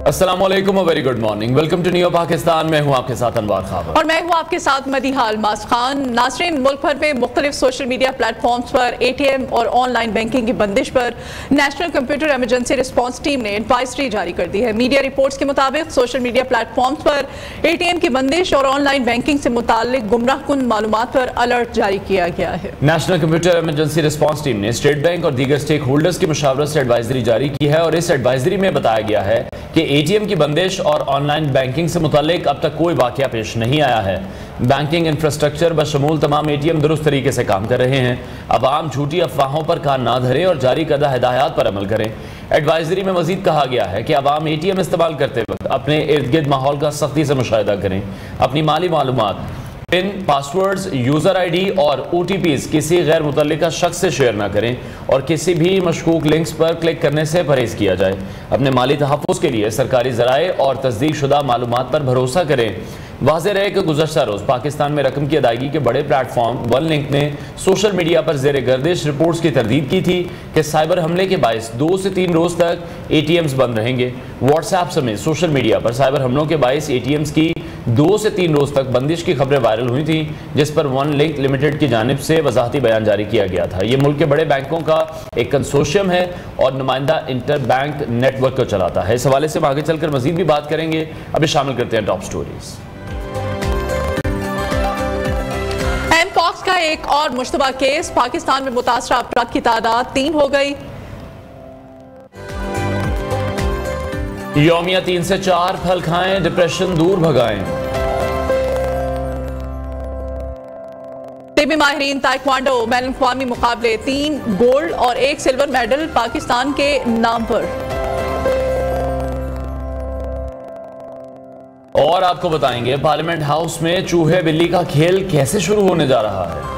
अस्सलाम वालेकुम और very good morning. Welcome to new Pakistan. मैं हूं आपके साथ अनवर खान और मैं हूं आपके साथ मदीहा अलमास खान। नाज़रीन, मुल्क भर में मुख्तलिफ सोशल मीडिया प्लेटफॉर्म्स पर ATM और ऑनलाइन बैंकिंग की बंदिश पर national computer emergency response team ने एडवाइजरी जारी कर दी है। मीडिया रिपोर्ट्स के मुताबिक सोशल मीडिया प्लेटफॉर्म्स पर ATM की बंदिश और ऑनलाइन बैंकिंग से मुताल्लिक गुमराहकुन मालूमात पर अलर्ट जारी किया गया है। National computer emergency response team ने स्टेट बैंक और दीगर स्टेक होल्डर्स की मुशावरत से एडवाइजरी जारी की है और इस एडवाइजरी में बताया गया है कि ATM की बंदिश और ऑनलाइन बैंकिंग से मुतालिक अब तक कोई वाकया पेश नहीं आया है। बैंकिंग इंफ्रास्ट्रक्चर बशमूल तमाम ATM दुरुस्त तरीके से काम कर रहे हैं। अवाम झूठी अफवाहों पर कान ना धरे और जारी करदा हिदायत पर अमल करें। एडवाइजरी में मजीद कहा गया है कि अवाम ATM इस्तेमाल करते वक्त अपने इर्द गिर्द माहौल का सख्ती से मुशाहिदा करें। अपनी माली मालूमात, पिन, पासवर्ड्स, यूज़र ID और OTPs किसी गैर मुतल्लिका शख्स से शेयर ना करें और किसी भी मशकूक लिंक्स पर क्लिक करने से परहेज़ किया जाए। अपने माली तहफ़्फ़ुज़ के लिए सरकारी ज़राए और तस्दीक शुदा मालूमात पर भरोसा करें। वाज़ेह रहे कि गुज़श्ता रोज़ पाकिस्तान में रकम की अदायगी के बड़े प्लेटफॉर्म वन लिंक ने सोशल मीडिया पर ज़ेर गर्दिश रिपोर्ट्स की तरदीद की थी कि साइबर हमले के बायस 2 से 3 रोज़ तक ATMs बंद रहेंगे। व्हाट्सएप समेत सोशल मीडिया पर साइबर हमलों के बायस ATMs की 2 से 3 रोज़ तक बंदिश की खबरें वायरल हुई थी, जिस पर वन लिंक लिमिटेड की जानिब से वजाहती बयान जारी किया गया था। ये मुल्क के बड़े बैंकों का एक कंसोर्शियम है और नुमाइंदा इंटर बैंक नेटवर्क को चलाता है। इस हवाले से हम आगे चलकर मजीद भी बात करेंगे। अभी शामिल करते हैं टॉप स्टोरीज। एमपॉक्स का एक और मुश्तबा केस, पाकिस्तान में मुतासरा अफराद की तादाद 3 हो गई। यौमिया 3 से 4 फल खाएं, डिप्रेशन दूर भगाएं। टीबी माहिरीन ताइक्वांडो बैनुल अक़वामी मुकाबले 3 गोल्ड और 1 सिल्वर मेडल पाकिस्तान के नाम पर। और आपको बताएंगे पार्लियामेंट हाउस में चूहे बिल्ली का खेल कैसे शुरू होने जा रहा है।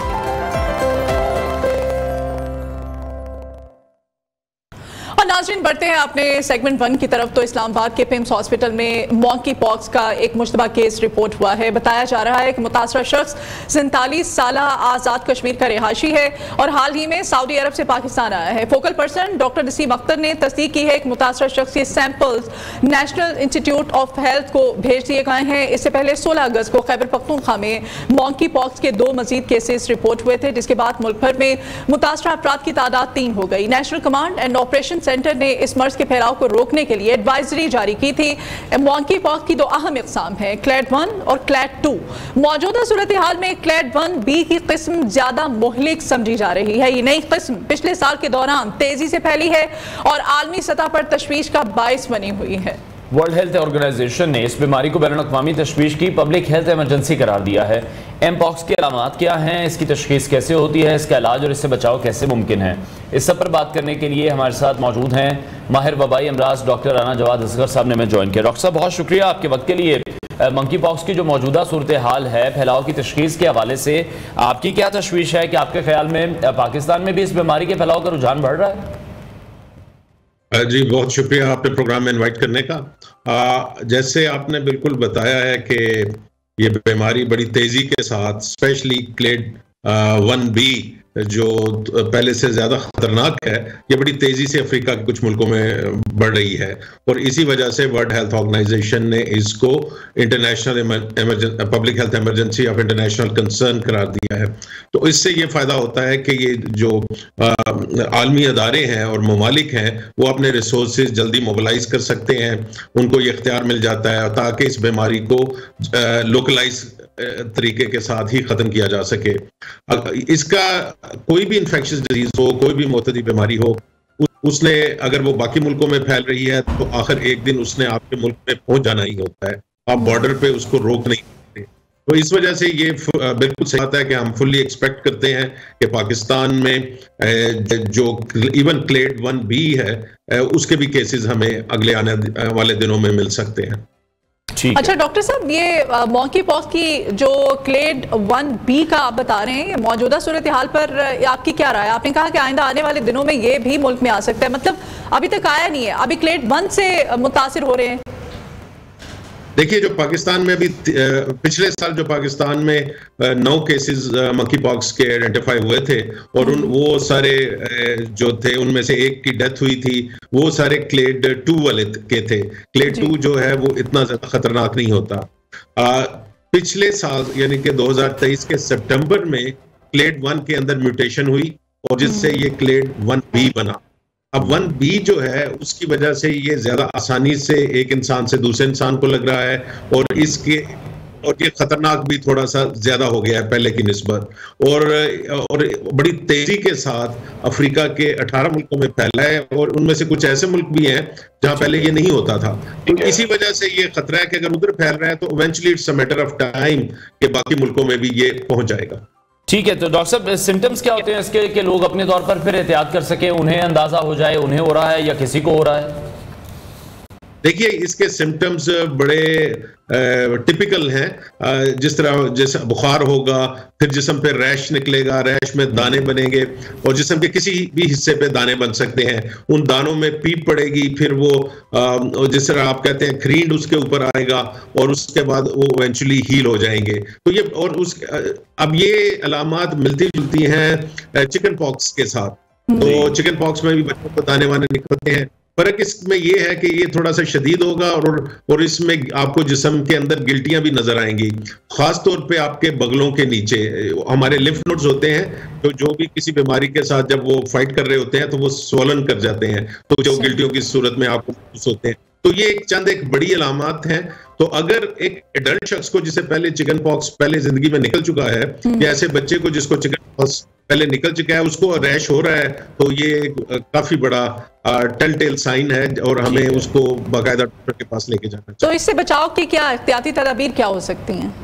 नाज़रीन, बढ़ते हैं अपने सेगमेंट 1 की तरफ। तो इस्लामाबाद के पिम्स हॉस्पिटल में मॉन्की पॉक्स का एक मुश्तबा केस रिपोर्ट हुआ है। बताया जा रहा है कि मुतासरा शख्स 47 साल आज़ाद कश्मीर का रिहायशी है और हाल ही में सऊदी अरब से पाकिस्तान आया है। Focal person doctor Naseem Akhtar ने तस्दीक की है कि मुतासरा शख्स के samples national institute of health को भेज दिए गए हैं। इससे पहले 16 अगस्त को खैबर पख्तूनख्वा में मॉन्की पॉक्स के 2 मजीद केसेस रिपोर्ट हुए थे, जिसके बाद मुल्क भर में मुतासरा अफराद की तादाद 3 हो गई। National command and operation centre ने इस मर्ज के फैलाव को रोकने के लिए एडवाइजरी जारी की थी। मॉन्की पॉक्स की 2 अहम इकसाम है, क्लैड 1 और क्लैड 2। मौजूदा सूरत हाल में क्लैड 1B की किस्म ज्यादा मुहलिक समझी जा रही है। ये नई किस्म पिछले साल के दौरान तेजी से फैली है और आलमी सतह पर तशवीश का बायस बनी हुई है। वर्ल्ड हेल्थ ऑर्गेनाइजेशन ने इस बीमारी को बैनुल-अक़वामी तशवीश की पब्लिक हेल्थ इमरजेंसी करार दिया है। एमपॉक्स की अलामात क्या हैं, इसकी तशखीस कैसे होती है, इसका इलाज और इससे बचाव कैसे मुमकिन है, इस सब पर बात करने के लिए हमारे साथ मौजूद हैं माहिर वबाई अमराज डॉक्टर राना जवाद असगर साहब ने हमें ज्वाइन किया। डॉक्टर साहब, बहुत शुक्रिया आपके वक्त के लिए। मंकी पॉक्स की जो मौजूदा सूरत हाल है, फैलाव की तशखीस के हवाले से आपकी क्या तशवीश है कि आपके ख्याल में पाकिस्तान में भी इस बीमारी के फैलाव का रुझान बढ़ रहा है? जी, बहुत शुक्रिया आपने प्रोग्राम में इनवाइट करने का। जैसे आपने बिल्कुल बताया है कि ये बीमारी बड़ी तेजी के साथ, स्पेशली क्लेड 1B जो पहले से ज़्यादा ख़तरनाक है, ये बड़ी तेज़ी से अफ्रीका के कुछ मुल्कों में बढ़ रही है और इसी वजह से वर्ल्ड हेल्थ ऑर्गेनाइजेशन ने इसको international public health emergency of international concern करार दिया है। तो इससे ये फ़ायदा होता है कि ये जो आलमी अदारे हैं और ममालिक हैं वो अपने रिसोर्सेज जल्दी मोबिलाइज कर सकते हैं, उनको ये इख्तियार मिल जाता है ताकि इस बीमारी को लोकलाइज तरीके के साथ ही ख़त्म किया जा सके। इसका कोई भी इन्फेक्शियस डिजीज हो, कोई भी मोतदी बीमारी हो, उसने अगर वो बाकी मुल्कों में फैल रही है तो आखिर एक दिन उसने आपके मुल्क में पहुंच जाना ही होता है। आप बॉर्डर पे उसको रोक नहीं सकते। तो इस वजह से ये बिल्कुल सही बात है कि हम फुल्ली एक्सपेक्ट करते हैं कि पाकिस्तान में जो इवन क्लेड 1B है उसके भी केसेस हमें अगले आने वाले दिनों में मिल सकते हैं। अच्छा डॉक्टर साहब, ये मॉन्की पॉक्स की जो क्लेड 1B का आप बता रहे हैं, मौजूदा सूरत हाल पर आपकी क्या राय है? आपने कहा कि आइंदा आने वाले दिनों में ये भी मुल्क में आ सकता है, मतलब अभी तक आया नहीं है, अभी क्लेड 1 से मुतासिर हो रहे हैं। देखिए, जो पाकिस्तान में अभी पिछले साल जो पाकिस्तान में 9 केसेस मंकी पॉक्स के आइडेंटिफाई हुए थे और वो सारे जो थे उनमें से एक की डेथ हुई थी, वो सारे क्लेड 2 वाले के थे। क्लेड 2 जो है वो इतना ज्यादा खतरनाक नहीं होता। पिछले साल यानी कि 2023 के सितंबर में क्लेड 1 के अंदर म्यूटेशन हुई और जिससे ये क्लेड 1B बना। अब 1B जो है उसकी वजह से ये ज्यादा आसानी से एक इंसान से दूसरे इंसान को लग रहा है और ये खतरनाक भी थोड़ा सा ज्यादा हो गया है पहले की निस्बत और बड़ी तेजी के साथ अफ्रीका के 18 मुल्कों में फैला है और उनमें से कुछ ऐसे मुल्क भी हैं जहां पहले ये नहीं होता था। तो इसी वजह से ये खतरा है कि अगर उधर फैल रहा है तो eventually it's a matter of time कि बाकी मुल्कों में भी ये पहुंच जाएगा। ठीक है, तो डॉक्टर साहब सिम्टम्स क्या होते हैं इसके कि लोग अपने तौर पर फिर एहतियात कर सके, उन्हें अंदाजा हो जाए उन्हें हो रहा है या किसी को हो रहा है? देखिए, इसके सिम्टम्स बड़े टिपिकल हैं। जिस तरह जैसे बुखार होगा, फिर जिस्म पे रैश निकलेगा, रैश में दाने बनेंगे और जिस्म के किसी भी हिस्से पे दाने बन सकते हैं। उन दानों में पीप पड़ेगी, फिर वो जिस तरह आप कहते हैं क्रीड उसके ऊपर आएगा और उसके बाद वो इवेंचुअली हील हो जाएंगे। तो ये और अब ये अलामात मिलती जुलती हैं चिकन पॉक्स के साथ। तो चिकन पॉक्स में भी बच्चों को दाने वाने निकलते हैं। फर्क इसमें ये है कि ये थोड़ा सा शदीद होगा और इसमें आपको जिस्म के अंदर गिल्टियां भी नजर आएंगी, खास तौर पे आपके बगलों के नीचे। हमारे लिम्फ नोड्स होते हैं तो जो भी किसी बीमारी के साथ जब वो फाइट कर रहे होते हैं तो वो स्वलन कर जाते हैं, तो जो गिल्टियों की सूरत में आपको महसूस होते हैं। तो ये एक बड़ी अलामत हैं। तो अगर एक एडल्ट शख्स को जिसे पहले चिकन पॉक्स पहले जिंदगी में निकल चुका है या ऐसे बच्चे को जिसको चिकन पॉक्स पहले निकल चुका है उसको रैश हो रहा है, तो ये काफी बड़ा टेल टेल साइन है और हमें उसको बाकायदा डॉक्टर के पास लेके जाना चाहिए। तो इससे बचाव की क्या एहतियाती तदाबीर क्या हो सकती हैं?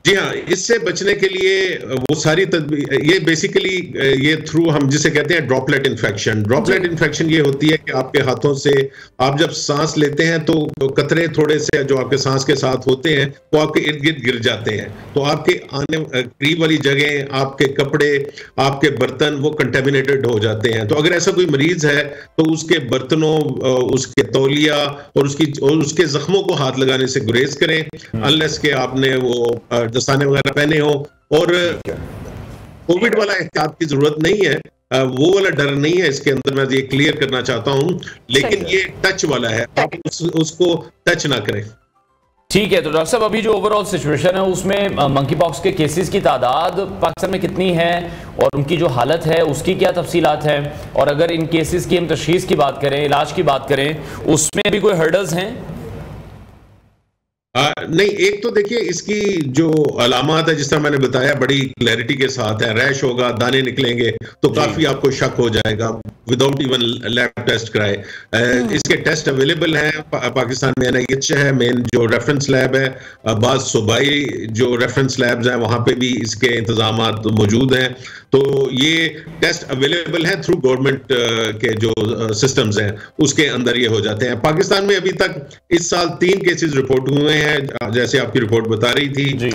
जी हाँ, इससे बचने के लिए वो सारी तदबीर, ये बेसिकली ये थ्रू हम जिसे कहते हैं ड्रॉपलेट इन्फेक्शन। ड्रॉपलेट इन्फेक्शन ये होती है कि आपके हाथों से आप जब सांस लेते हैं तो कतरे थोड़े से जो आपके सांस के साथ होते हैं वो आपके इर्द गिर्द गिर जाते हैं, तो आपके आने करीब वाली जगह, आपके कपड़े, आपके बर्तन वो कंटेमिनेटेड हो जाते हैं। तो अगर ऐसा कोई मरीज है तो उसके बर्तनों, उसके तौलिया और उसके जख्मों को हाथ लगाने से गुरेज करें, अनलेस के आपने वो दस्ताने वगैरह पहने हो। और कोविड वाला एहतियात की जरूरत नहीं है, वो वाला डर नहीं है इसके अंदर, मैं ये क्लियर करना चाहता हूं, लेकिन ये टच वाला है, आप उसको टच ना करें। ठीक है, तो डॉक्टर साहब अभी जो ओवरऑल सिचुएशन है उसमें मंकी पॉक्स के केसेस की तादाद पाकिस्तान में कितनी है और उनकी जो हालत है उसकी क्या तफसीलात हैं, और अगर इन केसेस की हम तशखीस की बात करें, इलाज की बात करें, उसमें भी कोई हर्डल्स हैं? नहीं, एक तो देखिए इसकी जो अलामत है जिस तरह मैंने बताया बड़ी क्लैरिटी के साथ है। रैश होगा, दाने निकलेंगे तो काफी आपको शक हो जाएगा विदाउट इवन लैब टेस्ट कराए। इसके टेस्ट अवेलेबल हैं पाकिस्तान में, NIH है मेन जो रेफरेंस लैब है, बाज़ सूबाई जो रेफरेंस लैब्स हैं वहां पे भी इसके इंतजामात मौजूद हैं। तो ये टेस्ट अवेलेबल है थ्रू गवर्नमेंट के जो सिस्टम्स हैं उसके अंदर ये हो जाते हैं। पाकिस्तान में अभी तक इस साल 3 केसेस रिपोर्ट हुए हैं, जैसे आपकी रिपोर्ट बता रही थी।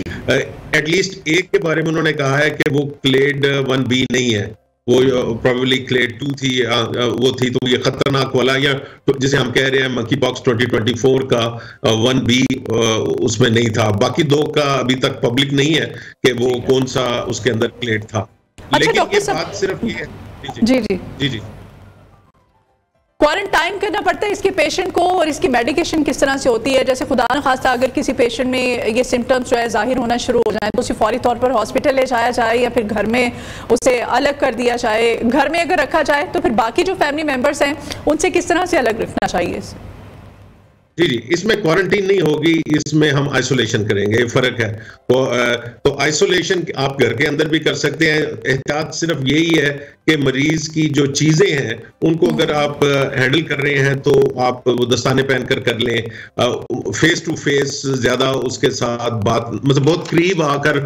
एटलीस्ट एक के बारे में उन्होंने कहा है कि वो क्लेड 1B नहीं है, वो प्रोबेबली क्लेड 2 थी, वो थी, तो ये खतरनाक वाला या तो जिसे हम कह रहे हैं मंकी पॉक्स 2024 का 1B उसमें नहीं था। बाकी 2 का अभी तक पब्लिक नहीं है कि वो कौन सा उसके अंदर क्लेड था। लेकिन ये बात सिर्फ ये है जी क्वारंटाइन करना पड़ता है इसके पेशेंट को, और इसकी मेडिकेशन किस तरह से होती है? जैसे खुदा न खास्ता अगर किसी पेशेंट में ये सिम्टम्स जो है जाहिर होना शुरू हो जाए तो उसे फौरी तौर पर हॉस्पिटल ले जाया जाए या फिर घर में उसे अलग कर दिया जाए? घर में अगर रखा जाए तो फिर बाकी जो फैमिली मेंबर्स हैं उनसे किस तरह से अलग रखना चाहिए? जी, इसमें क्वारंटीन नहीं होगी, इसमें हम आइसोलेशन करेंगे, फर्क है। तो आइसोलेशन आप घर के अंदर भी कर सकते हैं। एहतियात सिर्फ यही है कि मरीज की जो चीजें हैं उनको अगर आप हैंडल कर रहे हैं तो आप वो दस्ताने पहनकर कर लें, फेस टू फेस ज्यादा उसके साथ बात, मतलब बहुत करीब आकर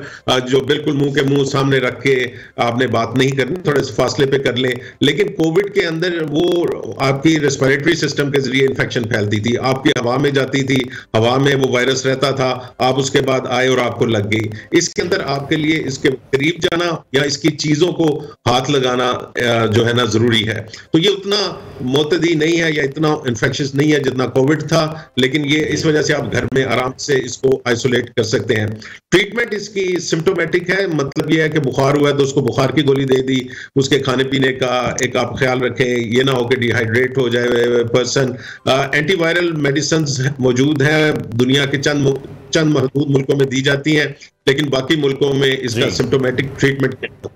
जो बिल्कुल मुंह के मुंह सामने रख के आपने बात नहीं करनी, थोड़े से फासले पे कर लें। लेकिन कोविड के अंदर वो आपकी रेस्पिरेटरी सिस्टम के जरिए इन्फेक्शन फैलती थी, आपके हवा में जाती थी, हवा में वो वायरस रहता था, आप उसके बाद आए और आपको लग गई। इसके अंदर आपके लिए इसके करीब जाना या इसकी चीजों को हाथ लगाना जो है ना जरूरी है। तो ये उतना मोतदी नहीं है या इतना इन्फेक्शियस नहीं है जितना कोविड था, लेकिन ये इस वजह से आप घर में आराम से इसको आइसोलेट कर सकते हैं। ट्रीटमेंट इसकी सिम्टोमेटिक है, मतलब ये है कि बुखार हुआ है तो उसको बुखार की गोली दे दी, उसके खाने पीने का एक आप ख्याल रखें, ये ना हो कि डिहाइड्रेट हो जाए पर्सन। एंटीवायरल मेडिसिन मौजूद हैं, दुनिया के चंद महदूद मुल्कों में दी जाती हैं, लेकिन बाकी मुल्कों में इसका सिम्टोमेटिक ट्रीटमेंट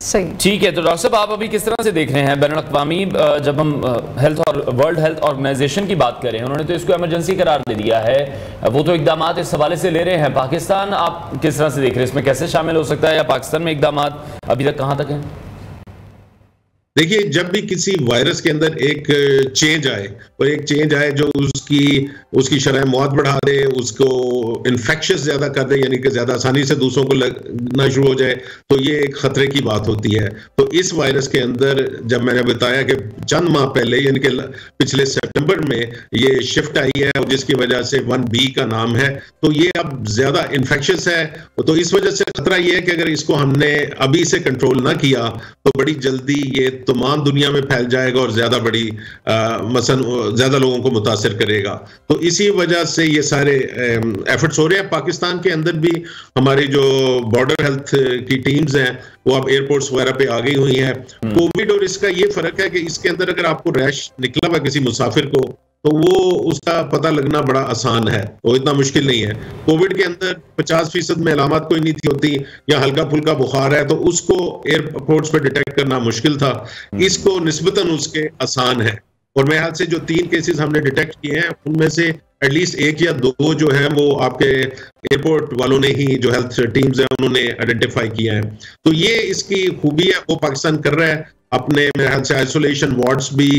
सही। ठीक है, तो डॉक्टर साहब आप अभी किस तरह से देख रहे हैं बैनुल अक़वामी, जब हम हेल्थ और वर्ल्ड हेल्थ ऑर्गेनाइजेशन की बात करें, उन्होंने तो इसको इमरजेंसी करार दे दिया है, वो तो इकदाम इस हवाले से ले रहे हैं। पाकिस्तान आप किस तरह से देख रहे हैं, इसमें कैसे शामिल हो सकता है, या पाकिस्तान में इकदाम अभी तक कहां तक हैं? देखिए, जब भी किसी वायरस के अंदर एक चेंज आए और एक चेंज आए जो उसकी शरह मौत बढ़ा दे, उसको इन्फेक्शियस ज्यादा कर दे, यानी कि ज्यादा आसानी से दूसरों को लगना शुरू हो जाए, तो ये एक खतरे की बात होती है। तो इस वायरस के अंदर जब मैंने बताया कि चंद माह पहले यानी कि पिछले सितंबर में ये शिफ्ट आई है और जिसकी वजह से 1B का नाम है, तो ये अब ज्यादा इन्फेक्शियस है। तो इस वजह से खतरा ये है कि अगर इसको हमने अभी से कंट्रोल ना किया तो बड़ी जल्दी ये तमाम दुनिया में फैल जाएगा और ज्यादा बड़ी मसलन ज्यादा लोगों को मुतासिर करेगा। तो इसी वजह से ये सारे एफर्ट्स हो रहे हैं। पाकिस्तान के अंदर भी हमारी जो बॉर्डर हेल्थ की टीम्स हैं वो अब एयरपोर्ट्स वगैरह पे आ गई हुई हैं। कोविड और इसका ये फर्क है कि इसके अंदर अगर आपको रैश निकला हुआ किसी मुसाफिर को, तो वो उसका पता लगना बड़ा आसान है, वो इतना मुश्किल नहीं है। कोविड के अंदर 50% में अलामत कोई नहीं थी होती, या हल्का फुल्का बुखार है तो उसको एयरपोर्ट्स पे डिटेक्ट करना मुश्किल था। इसको निस्बतन उसके आसान है, और मेरे ख्याल से जो 3 केसेस हमने डिटेक्ट किए हैं उनमें से एटलीस्ट 1 या 2 जो है वो आपके एयरपोर्ट वालों ने ही, जो हेल्थ टीम्स हैं उन्होंने आइडेंटिफाई किया है। तो ये इसकी खूबी है, वो पाकिस्तान कर रहा है अपने, मेरे ख्याल से आइसोलेशन वार्ड्स भी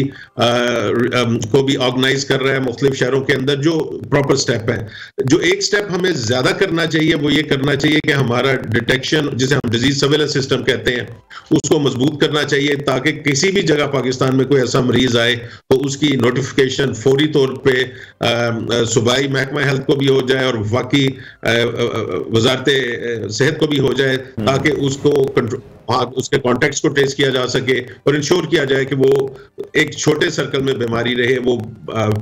को भी ऑर्गेनाइज कर रहा है मुख्तलिफ शहरों के अंदर, जो प्रॉपर स्टेप है। जो एक स्टेप हमें ज्यादा करना चाहिए वो ये करना चाहिए कि हमारा डिटेक्शन, जिसे हम डिजीज सर्वेलेंस सिस्टम कहते हैं, उसको मजबूत करना चाहिए, ताकि किसी भी जगह पाकिस्तान में कोई ऐसा मरीज आए तो उसकी नोटिफिकेशन फौरी तौर पे सूबाई महकमा हेल्थ को भी हो जाए और बाकी वजारत सेहत को भी हो जाए, ताकि उसको कंट्रोल, उसके कॉन्टेक्ट्स को ट्रेस किया जा सके और इंश्योर किया जाए कि वो एक छोटे सर्कल में बीमारी रहे, वो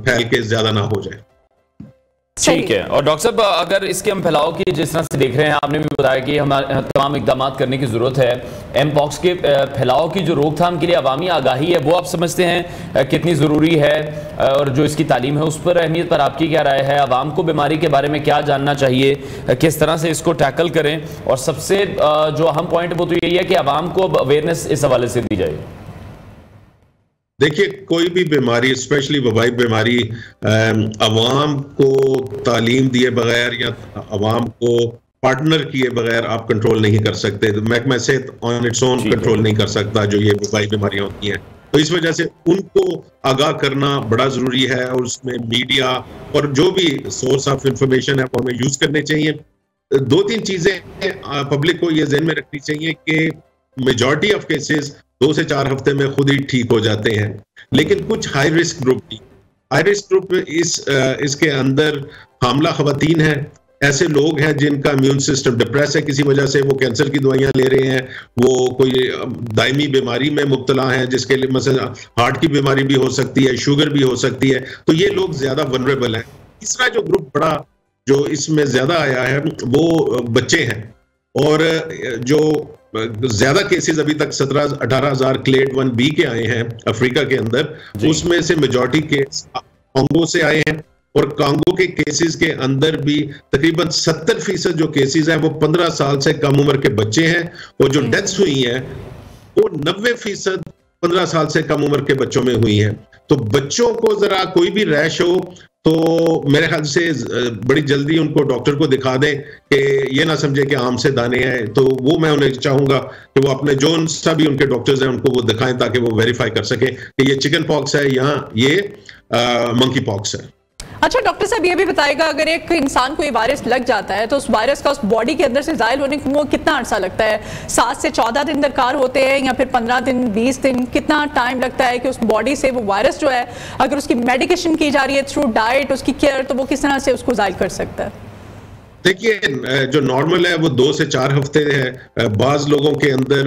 फैल के ज्यादा ना हो जाए। ठीक है। और डॉक्टर साहब, अगर इसके हम फैलाव की जिस तरह से देख रहे हैं, आपने भी बताया कि हमारे तमाम इकदाम करने की जरूरत है। एम पॉक्स के फैलाव की जो रोकथाम के लिए अवामी आगाही है, वो आप समझते हैं कितनी ज़रूरी है, और जो इसकी तालीम है उस पर अहमियत पर आपकी क्या राय है? आवाम को बीमारी के बारे में क्या जानना चाहिए, किस तरह से इसको टैकल करें, और सबसे जो अहम पॉइंट वो तो यही है कि आवाम को अवेयरनेस इस हवाले से दी जाए। देखिए, कोई भी बीमारी, स्पेशली वबाई बीमारी, अवाम को तालीम दिए बगैर या अवाम को पार्टनर किए बगैर आप कंट्रोल नहीं कर सकते। तो महकमा सेहत ऑन इट्स ओन कंट्रोल नहीं कर सकता जो ये वबाई बीमारियां होती हैं। तो इस वजह से उनको आगाह करना बड़ा जरूरी है, और उसमें मीडिया और जो भी सोर्स ऑफ इंफॉर्मेशन है वो हमें यूज करने चाहिए। 2-3 चीजें पब्लिक को ये ध्यान में रखनी चाहिए कि मेजॉरिटी ऑफ केसेस 2 से 4 हफ्ते में खुद ही ठीक हो जाते हैं, लेकिन कुछ हाई रिस्क ग्रुप भी, हाई रिस्क ग्रुप इसके अंदर हामला खवातीन है, ऐसे लोग हैं जिनका इम्यून सिस्टम डिप्रेस है, किसी वजह से वो कैंसर की दवाइयां ले रहे हैं, वो कोई दायमी बीमारी में मुब्तला है जिसके लिए मसलन हार्ट की बीमारी भी हो सकती है, शुगर भी हो सकती है, तो ये लोग ज्यादा वनरेबल हैं। तीसरा जो ग्रुप बड़ा जो इसमें ज्यादा आया है वो बच्चे हैं, और जो ज्यादा केसेस अभी तक 17-18 क्लेड 1B के आए हैं अफ्रीका के अंदर, उसमें से मेजॉरिटी केस कांगो से आए हैं, और कांगो के केसेस के अंदर भी तकरीबन 70% जो केसेस हैं वो 15 साल से कम उम्र के बच्चे हैं, और जो डेथ्स हुई हैं वो 90% 15 साल से कम उम्र के बच्चों में हुई हैं। तो बच्चों को जरा कोई भी रैश हो तो मेरे ख्याल से बड़ी जल्दी उनको डॉक्टर को दिखा दें, कि ये ना समझे कि आम से दाने हैं। तो वो मैं उन्हें चाहूंगा कि वो अपने जो सभी उनके डॉक्टर्स हैं उनको वो दिखाएं, ताकि वो वेरीफाई कर सकें कि ये चिकन पॉक्स है या ये मंकी पॉक्स है। अच्छा डॉक्टर साहब ये भी बताएगा, अगर एक इंसान को ये वायरस लग जाता है तो उस वायरस का उस बॉडी के अंदर से जाहिर होने को कितना अर्सा लगता है? 7 से 14 दिन दरकार होते हैं या फिर 15 दिन, 20 दिन? कितना टाइम लगता है कि उस बॉडी से वो वायरस जो है, अगर उसकी मेडिकेशन की जा रही है थ्रू डाइट, उसकी केयर, तो वो किस तरह से उसको जाहिर कर सकता है? देखिए, जो नॉर्मल है वो 2 से 4 हफ्ते है। बाज लोगों के अंदर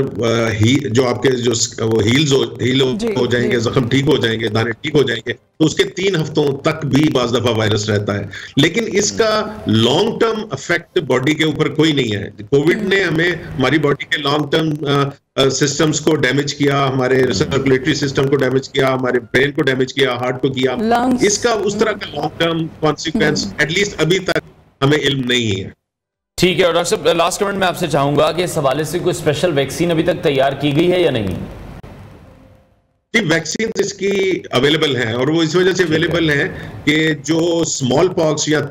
जो आपके जो वो हील हो जाएंगे, जख्म ठीक हो जाएंगे, दाने ठीक हो जाएंगे, तो उसके 3 हफ्तों तक भी बाज दफा वायरस रहता है। लेकिन इसका लॉन्ग टर्म इफेक्ट बॉडी के ऊपर कोई नहीं है। कोविड ने हमें हमारी बॉडी के लॉन्ग टर्म सिस्टम्स को डैमेज किया, हमारे सर्कुलेटरी सिस्टम को डैमेज किया, हमारे ब्रेन को डैमेज किया, हार्ट को किया। इसका उस तरह का लॉन्ग टर्म कॉन्सिक्वेंस एटलीस्ट अभी तक हमें इल्म नहीं है। ठीक है। और डॉक्टर साहब, लास्ट कमेंट में आपसे चाहूंगा कि इस हवाले से कोई स्पेशल वैक्सीन अभी तक तैयार की गई है या नहीं? जी, वैक्सीन इसकी अवेलेबल हैं, और वो इस वजह से अवेलेबल हैं कि जो स्मॉल पॉक्स या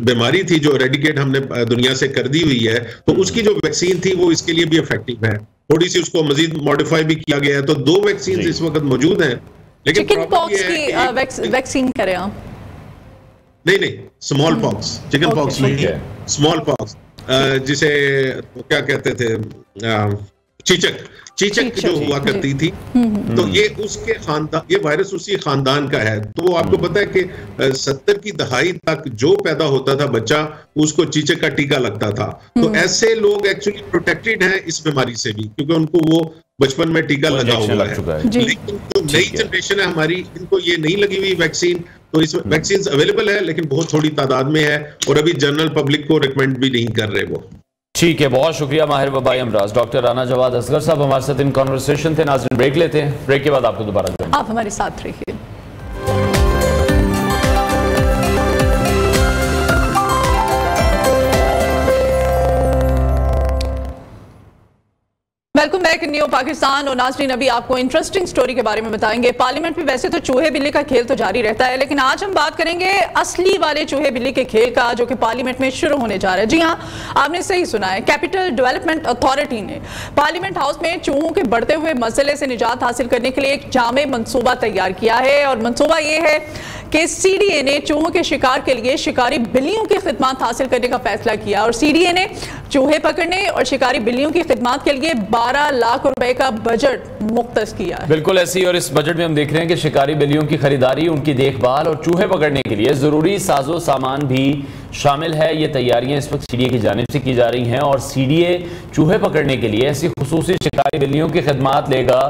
बीमारी थी जो रेडिकेट हमने दुनिया से कर दी हुई है, तो उसकी जो वैक्सीन थी वो इसके लिए भी इफेक्टिव है। थोड़ी सी उसको मजीद मॉडिफाई भी किया गया है, तो 2 वैक्सीन इस वक्त मौजूद हैं। लेकिन चिकन पॉक्स की वैक्सीन करें आप? नहीं, स्मॉल पॉक्स, चिकन पॉक्स नहीं है, स्मॉल पॉक्स, जिसे क्या कहते थे, चीचक जो हुआ करती थी, तो ये उसके खानदान, ये वायरस उसी खानदान का है। तो आपको पता है कि 70 की दहाई तक जो पैदा होता था बच्चा, उसको चीचक का टीका लगता था। तो ऐसे लोग एक्चुअली प्रोटेक्टेड हैं इस बीमारी से भी, क्योंकि उनको वो बचपन में टीका लगा हुआ है। लेकिन जो नई जनरेशन है हमारी, इनको ये नहीं लगी हुई वैक्सीन, तो इस वैक्सीन अवेलेबल है लेकिन बहुत थोड़ी तादाद में है, और अभी जनरल पब्लिक को रिकमेंड भी नहीं कर रहे वो। ठीक है, बहुत शुक्रिया माहिर वबाई अमराज। डॉक्टर राना जवाद असगर साहब हमारे साथ इन कॉन्वर्सेशन थे। नाज़रीन, ब्रेक लेते हैं, ब्रेक के बाद आपको दोबारा आप हमारे साथ रहिए। Welcome back new Pakistan. और नाज़रीन, अभी आपको इंटरेस्टिंग स्टोरी के बारे में बताएंगे। पार्लियामेंट में वैसे तो चूहे बिल्ली का खेल तो जारी रहता है, लेकिन आज हम बात करेंगे असली वाले चूहे बिल्ली के खेल का, जो कि पार्लियामेंट में शुरू होने जा रहा है। जी हाँ, आपने सही सुना है। कैपिटल डेवलपमेंट अथॉरिटी ने पार्लियामेंट हाउस में चूहों के बढ़ते हुए मसले से निजात हासिल करने के लिए एक जामे मंसूबा तैयार किया है। और मंसूबा ये है कि CDA ने चूहों के शिकार के लिए शिकारी बिल्लियों की खिदमत हासिल करने का फैसला किया। और CDA ने चूहे पकड़ने और शिकारी बिल्लियों की खिदमत के लिए 12 लाख रुपए का बजट मुख्तस किया है। बिल्कुल ऐसी, और इस बजट में हम देख रहे हैं कि शिकारी बिल्लियों की खरीदारी, उनकी देखभाल और चूहे पकड़ने के लिए जरूरी साजो सामान भी शामिल है। ये तैयारियां इस वक्त CDA की जानिब से की जा रही हैं, और CDA चूहे पकड़ने के लिए ऐसी खुसूसी शिकारी बिल्लियों की खिदमत लेगा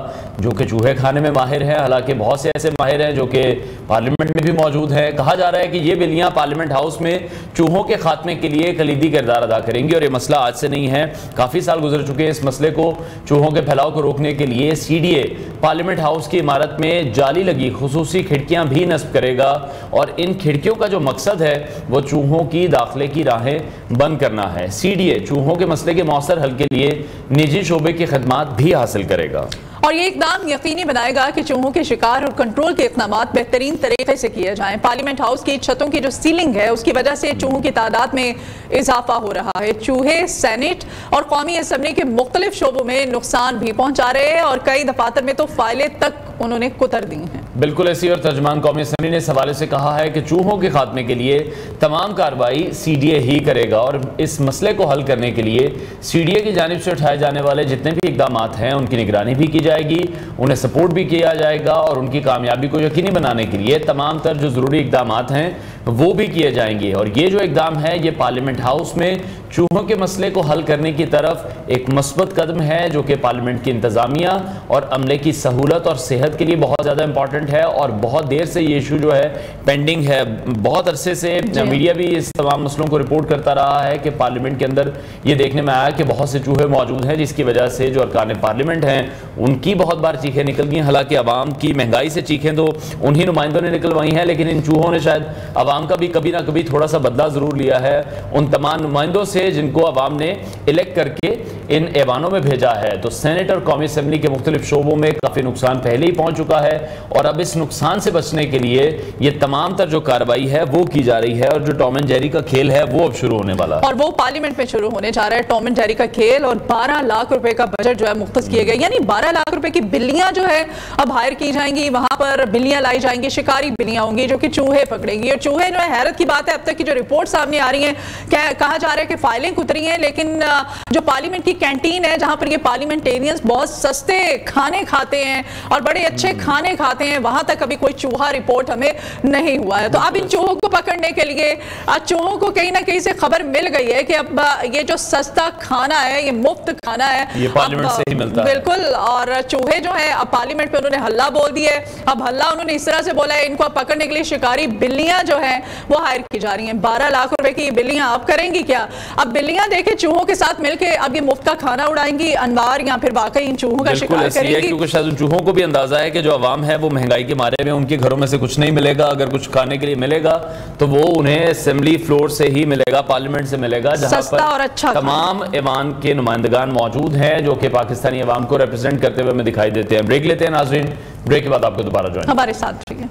जो कि चूहे खाने में माहिर है। हालांकि बहुत से ऐसे माहिर हैं जो कि पार्लियामेंट में भी मौजूद है। कहा जा रहा है कि ये बिल्लियां पार्लियामेंट हाउस में चूहों के खात्मे के लिए कलीदी किरदार अदा करेंगी। और ये मसला आज से नहीं है, काफ़ी साल गुजर चुके हैं। इस मसले को, चूहों के फैलाव को रोकने के लिए CDA पार्लियामेंट हाउस की इमारत में जाली लगी खुसूसी खिड़कियां भी नस्ब करेगा, और इन खिड़कियों का जो मकसद है वो चूहों की दाखिले की राहें बंद करना है। CDA चूहों के मसले के मौसर हल के लिए निजी शोबे की खिदमत भी हासिल करेगा, और ये इकदाम यकीनी बनाएगा कि चूहों के शिकार और कंट्रोल के इक़दाम बेहतरीन तरीके से किए जाएं। पार्लियामेंट हाउस की छतों की जो सीलिंग है, उसकी वजह से चूहों की तादाद में इजाफा हो रहा है। चूहे सेनेट और कौमी असम्बली के मुख्तलिफ शोबों में नुकसान भी पहुंचा रहे हैं, और कई दफातर में तो फाइलें तक उन्होंने कुतर दी हैं। बिल्कुल ऐसी, और तर्जमान कौमी असम्बली ने इस हवाले से कहा है कि चूहों के खात्मे के लिए तमाम कार्रवाई CDA ही करेगा, और इस मसले को हल करने के लिए CDA की जानिब से उठाए जाने वाले जितने भी इकदाम हैं उनकी निगरानी भी की जाएगी, उन्हें सपोर्ट भी किया जाएगा, और उनकी कामयाबी को यकीनी बनाने के लिए तमाम तर जो ज़रूरी इकदाम हैं वो भी किए जाएंगे। और ये जो इकदाम है, ये पार्लियामेंट हाउस में चूहों के मसले को हल करने की तरफ एक मस्बत कदम है, जो कि पार्लियामेंट की इंतजामिया और अमले की सहूलत और सेहत के लिए बहुत ज़्यादा इंपॉर्टेंट है। और बहुत देर से ये इशू जो है पेंडिंग है, बहुत अरसे से मीडिया भी इस तमाम मसलों को रिपोर्ट करता रहा है कि पार्लियामेंट के अंदर ये देखने में आया कि बहुत से चूहे मौजूद हैं, जिसकी वजह से जो अरकान पार्लियामेंट हैं उनकी बहुत बार चीखें निकल गई। हालांकि आवाम की महंगाई से चीखें तो उन्हीं नुमाइंदों ने निकलवाई हैं, लेकिन इन चूहों ने शायद आवाम अवाम का भी कभी ना कभी थोड़ा सा बदला जरूर लिया है उन तमाम नुमाइंदों से जिनको अवाम ने इलेक्ट करके इन ऐवानों में भेजा है। तो सेनेट और कौमी असेंबली के मुख्तलिफ शोबों में काफ़ी नुकसान पहले ही पहुंच चुका है और अब इस नुकसान से बचने के लिए ये तमाम तर जो कार्रवाई है वो की जा रही है और जो टॉम एंड जेरी का खेल है वो अब शुरू होने वाला है, और वो पार्लियामेंट में शुरू होने जा रहा है। टॉम एंड जेरी का खेल और 12 लाख रुपए का बजट जो है मुख्तस किए गए, यानी 12 लाख रुपए की बिल्लियां जो है अब हायर की जाएंगी, वहां पर बिल्लियां लाई जाएंगी, शिकारी बिल्लियां होंगी जो कि चूहे पकड़ेंगी। और चूहे जो है, हैरत की बात है, अब तक की जो रिपोर्ट सामने आ रही है, कहा जा रहा है कि फाइलें उतरी हैं, लेकिन जो पार्लियामेंट की कैंटीन है जहां पर ये पार्लियामेंटेरियंस बहुत सस्ते खाने खाते हैं और बड़े अच्छे खाने खाते हैं, वहां तक अभी कोई चूहा रिपोर्ट हमें नहीं हुआ है। तो अब इन चूहों को पकड़ने के लिए चूहों को कहीं ना कहीं से खबर मिल गई है कि अब ये जो सस्ता खाना है, ये मुफ्त खाना है, ये पार्लियामेंट से ही मिलता है। बिल्कुल। और चूहे जो है अब पार्लियामेंट पे उन्होंने हल्ला बोल दिया है। अब हल्ला उन्होंने इस तरह से बोला है, इनको पकड़ने के लिए शिकारी बिल्लियां जो है वो हायर की जा रही हैं। 12 लाख रुपए की बिल्लियां आप करेंगी क्या? अब बिल्लियां देखे चूहों के साथ मिलकर अब ये मुफ्त का खाना उड़ाएंगी अनवार, या फिर वाकई इन चूहों का शिकार करेंगी? क्योंकि शायद उन चूहों को भी अंदाजा है कि जो अवाम है वो महंगाई के मारे में उनके घरों में से कुछ नहीं मिलेगा, अगर कुछ खाने के लिए मिलेगा तो वो उन्हें असेंबली फ्लोर से ही मिलेगा, पार्लियामेंट से मिलेगा, जहां पर और अच्छा तमाम ऐवान के नुमाइंदगान मौजूद हैं जो कि पाकिस्तानी अवाम को रिप्रेजेंट करते हुए हमें दिखाई देते हैं। ब्रेक लेते हैं नाजरीन, ब्रेक के बाद आपको दोबारा ज्वाइन हमारे साथ रहिए।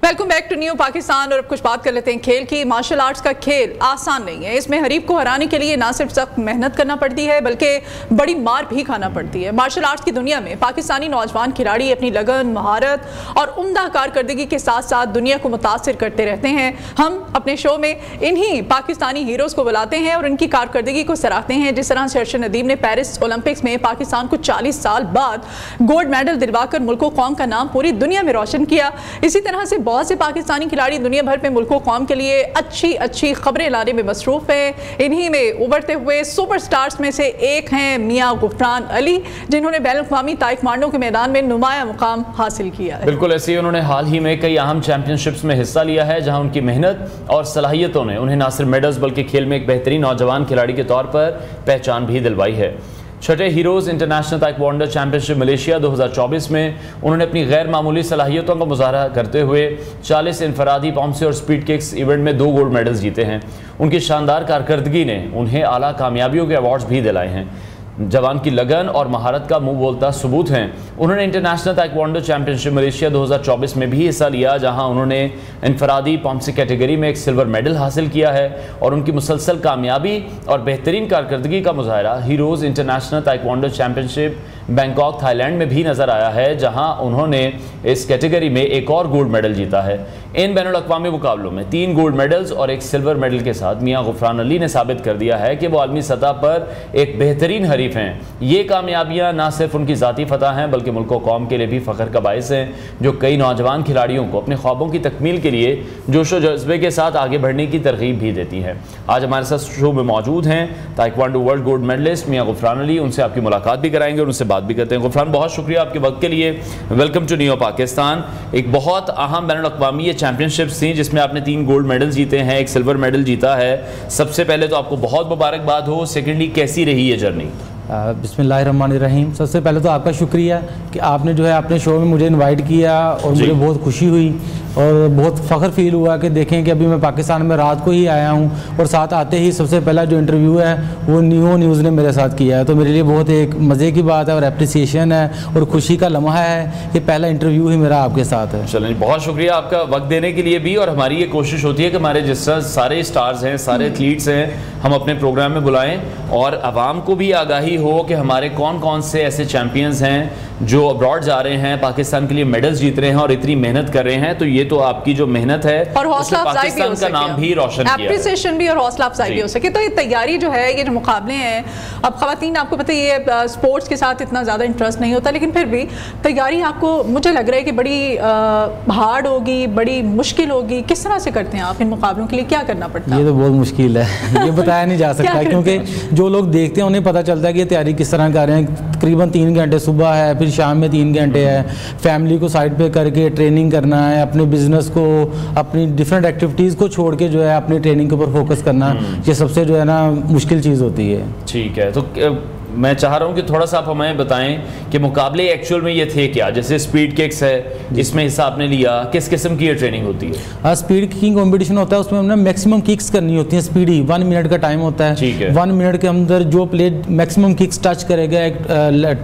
Welcome back to new Pakistan. और अब कुछ बात कर लेते हैं खेल की। मार्शल आर्ट्स का खेल आसान नहीं है, इसमें हरीफ को हराने के लिए ना सिर्फ सख्त मेहनत करना पड़ती है बल्कि बड़ी मार भी खाना पड़ती है। मार्शल आर्ट्स की दुनिया में पाकिस्तानी नौजवान खिलाड़ी अपनी लगन, महारत और उम्दा कारकर्दगी के साथ साथ दुनिया को मुतासिर करते रहते हैं। हम अपने शो में इन्हीं पाकिस्तानी हीरोज़ को बुलाते हैं और इनकी कारकर्दगी को सराहते हैं। जिस तरह से अरशद नदीम ने पेरिस ओलंपिक्स में पाकिस्तान को 40 साल बाद गोल्ड मेडल दिलवाकर मुल्क कौम का नाम पूरी दुनिया में रोशन किया, इसी तरह से बहुत से पाकिस्तानी खिलाड़ी दुनिया भर में मुल्क कौम के लिए अच्छी अच्छी खबरें लाने में मसरूफ हैं। इन्हीं में उभरते हुए सुपरस्टार्स में से एक हैं मियां गुफरान अली, जिन्होंने बैनुल-अक़वामी ताइक्वांडो के मैदान में नुमाया मुकाम हासिल किया है। बिल्कुल ऐसे ही उन्होंने हाल ही में कई अहम चैंपियनशिप्स में हिस्सा लिया है जहां उनकी मेहनत और सलाहियतों ने उन्हें न सिर्फ मेडल्स बल्कि खेल में एक बेहतरीन नौजवान खिलाड़ी के तौर पर पहचान भी दिलवाई है। छठे heroes international taekwondo championship Malaysia 2024 में उन्होंने अपनी गैर मामूली सलाहियतों का मुजाहरा करते हुए 40 इनफरादी पॉम्से और स्पीड किक्स इवेंट में 2 गोल्ड मेडल्स जीते हैं। उनकी शानदार कारकर्दगी ने उन्हें आला कामयाबियों के अवार्ड्स भी दिलाए हैं। जवान की लगन और महारत का मुंह बोलता सबूत हैं। उन्होंने इंटरनेशनल ताइक्वांडो चैंपियनशिप मलेशिया 2024 में भी हिस्सा लिया जहां उन्होंने इनफरादी पॉम्से कैटेगरी में एक सिल्वर मेडल हासिल किया है और उनकी मुसलसल कामयाबी और बेहतरीन कारकर्दगी का मुजाहरा heroes international taekwondo championship Bangkok Thailand में भी नजर आया है जहां उन्होंने इस कैटेगरी में एक और गोल्ड मेडल जीता है। इन बैनुल-अक़वामी मुकाबलों में 3 गोल्ड मेडल्स और एक सिल्वर मेडल के साथ मियां गुफरान अली ने साबित कर दिया है कि वो आलमी सतह पर एक बेहतरीन हरीफ हैं। ये कामयाबियां ना सिर्फ उनकी ज़ाती फतह हैं बल्कि मुल्क और कौम के लिए भी फ़ख्र का बाइस हैं, जो कई नौजवान खिलाड़ियों को अपने ख्वाबों की तकमील के लिए जोशो जज्बे के साथ आगे बढ़ने की तरगीब भी देती है। आज हमारे साथ शो में मौजूद हैं ताइक्वांडो वर्ल्ड गोल्ड मेडलिस्ट मियां गुफरान अली। उनसे आपकी मुलाकात भी कराएंगे और उनसे बात भी करते हैं। गुफरान, बहुत शुक्रिया आपके वक्त के लिए। Welcome to new Pakistan. एक बहुत अहम बैनुल-अक़वामी ये चैंपियनशिप्स थी जिसमें आपने 3 गोल्ड मेडल जीते हैं, एक सिल्वर मेडल जीता है। सबसे पहले तो आपको बहुत मुबारकबाद हो। सेकेंडली, कैसी रही ये जर्नी? बिस्मिल्लाहिर्रहमानिर्रहीम। सबसे पहले तो आपका शुक्रिया कि आपने जो है अपने शो में मुझे इनवाइट किया और मुझे बहुत खुशी हुई और बहुत फ़ख्र फील हुआ कि देखें कि अभी मैं पाकिस्तान में रात को ही आया हूं और साथ आते ही सबसे पहला जो इंटरव्यू है वो न्यूज़ ने मेरे साथ किया है। तो मेरे लिए बहुत एक मज़े की बात है और एप्रिसिएशन है और खुशी का लम्हा है कि पहला इंटरव्यू ही मेरा आपके साथ है। चलिए, बहुत शुक्रिया आपका वक्त देने के लिए भी। और हमारी ये कोशिश होती है कि हमारे जिस तरह सारे स्टार्स हैं, सारे एथलीट्स हैं, हम अपने प्रोग्राम में बुलाएं और आवाम को भी आगाही हो कि हमारे कौन कौन से ऐसे चैंपियंस हैं जो अब्रॉड जा रहे हैं, पाकिस्तान के लिए मेडल्स जीत रहे हैं और इतनी मेहनत कर रहे हैं। तो ये तो आपकी जो मेहनत है और हौसला अफजाई भी हो का नाम भी रोशन किया, एप्रिसिएशन भी और हौसला अफजाई भी हो सके। तो ये तैयारी जो है, ये जो मुकाबले हैं, अब खवातीन आपको पता है ये स्पोर्ट्स के साथ इतना ज़्यादा इंटरेस्ट नहीं होता, लेकिन फिर भी तैयारी आपको मुझे लग रहा है कि बड़ी हार्ड होगी, बड़ी मुश्किल होगी। किस तरह से करते हैं आप इन मुकाबलों के लिए, क्या करना पड़ता है? ये तो बहुत मुश्किल है, ये बताया नहीं जा सकता क्योंकि जो लोग देखते हैं उन्हें पता चलता है कि ये तैयारी किस तरह कर रहे हैं। तकरीबन 3 घंटे सुबह है, फिर शाम में 3 घंटे है, फैमिली को साइड पे करके ट्रेनिंग करना है, अपने बिजनेस को, अपनी डिफरेंट एक्टिविटीज़ को छोड़ के जो है अपनी ट्रेनिंग के ऊपर फोकस करना, ये सबसे जो है ना मुश्किल चीज़ होती है। ठीक है, तो मैं चाह रहा हूँ कि थोड़ा सा आप हमें बताएं कि मुकाबले एक्चुअल में ये थे क्या, जैसे स्पीड किक्स है, इसमें हिस्सा आपने लिया, किस किस्म की ये ट्रेनिंग होती है? स्पीड किकिंग कंपटीशन होता है, उसमें हमने मैक्सिमम किक्स करनी होती है, स्पीड ही 1 मिनट का टाइम होता है। ठीक है। 1 मिनट के अंदर जो प्लेयर मैक्सिमम किक्स टच करेगा, एक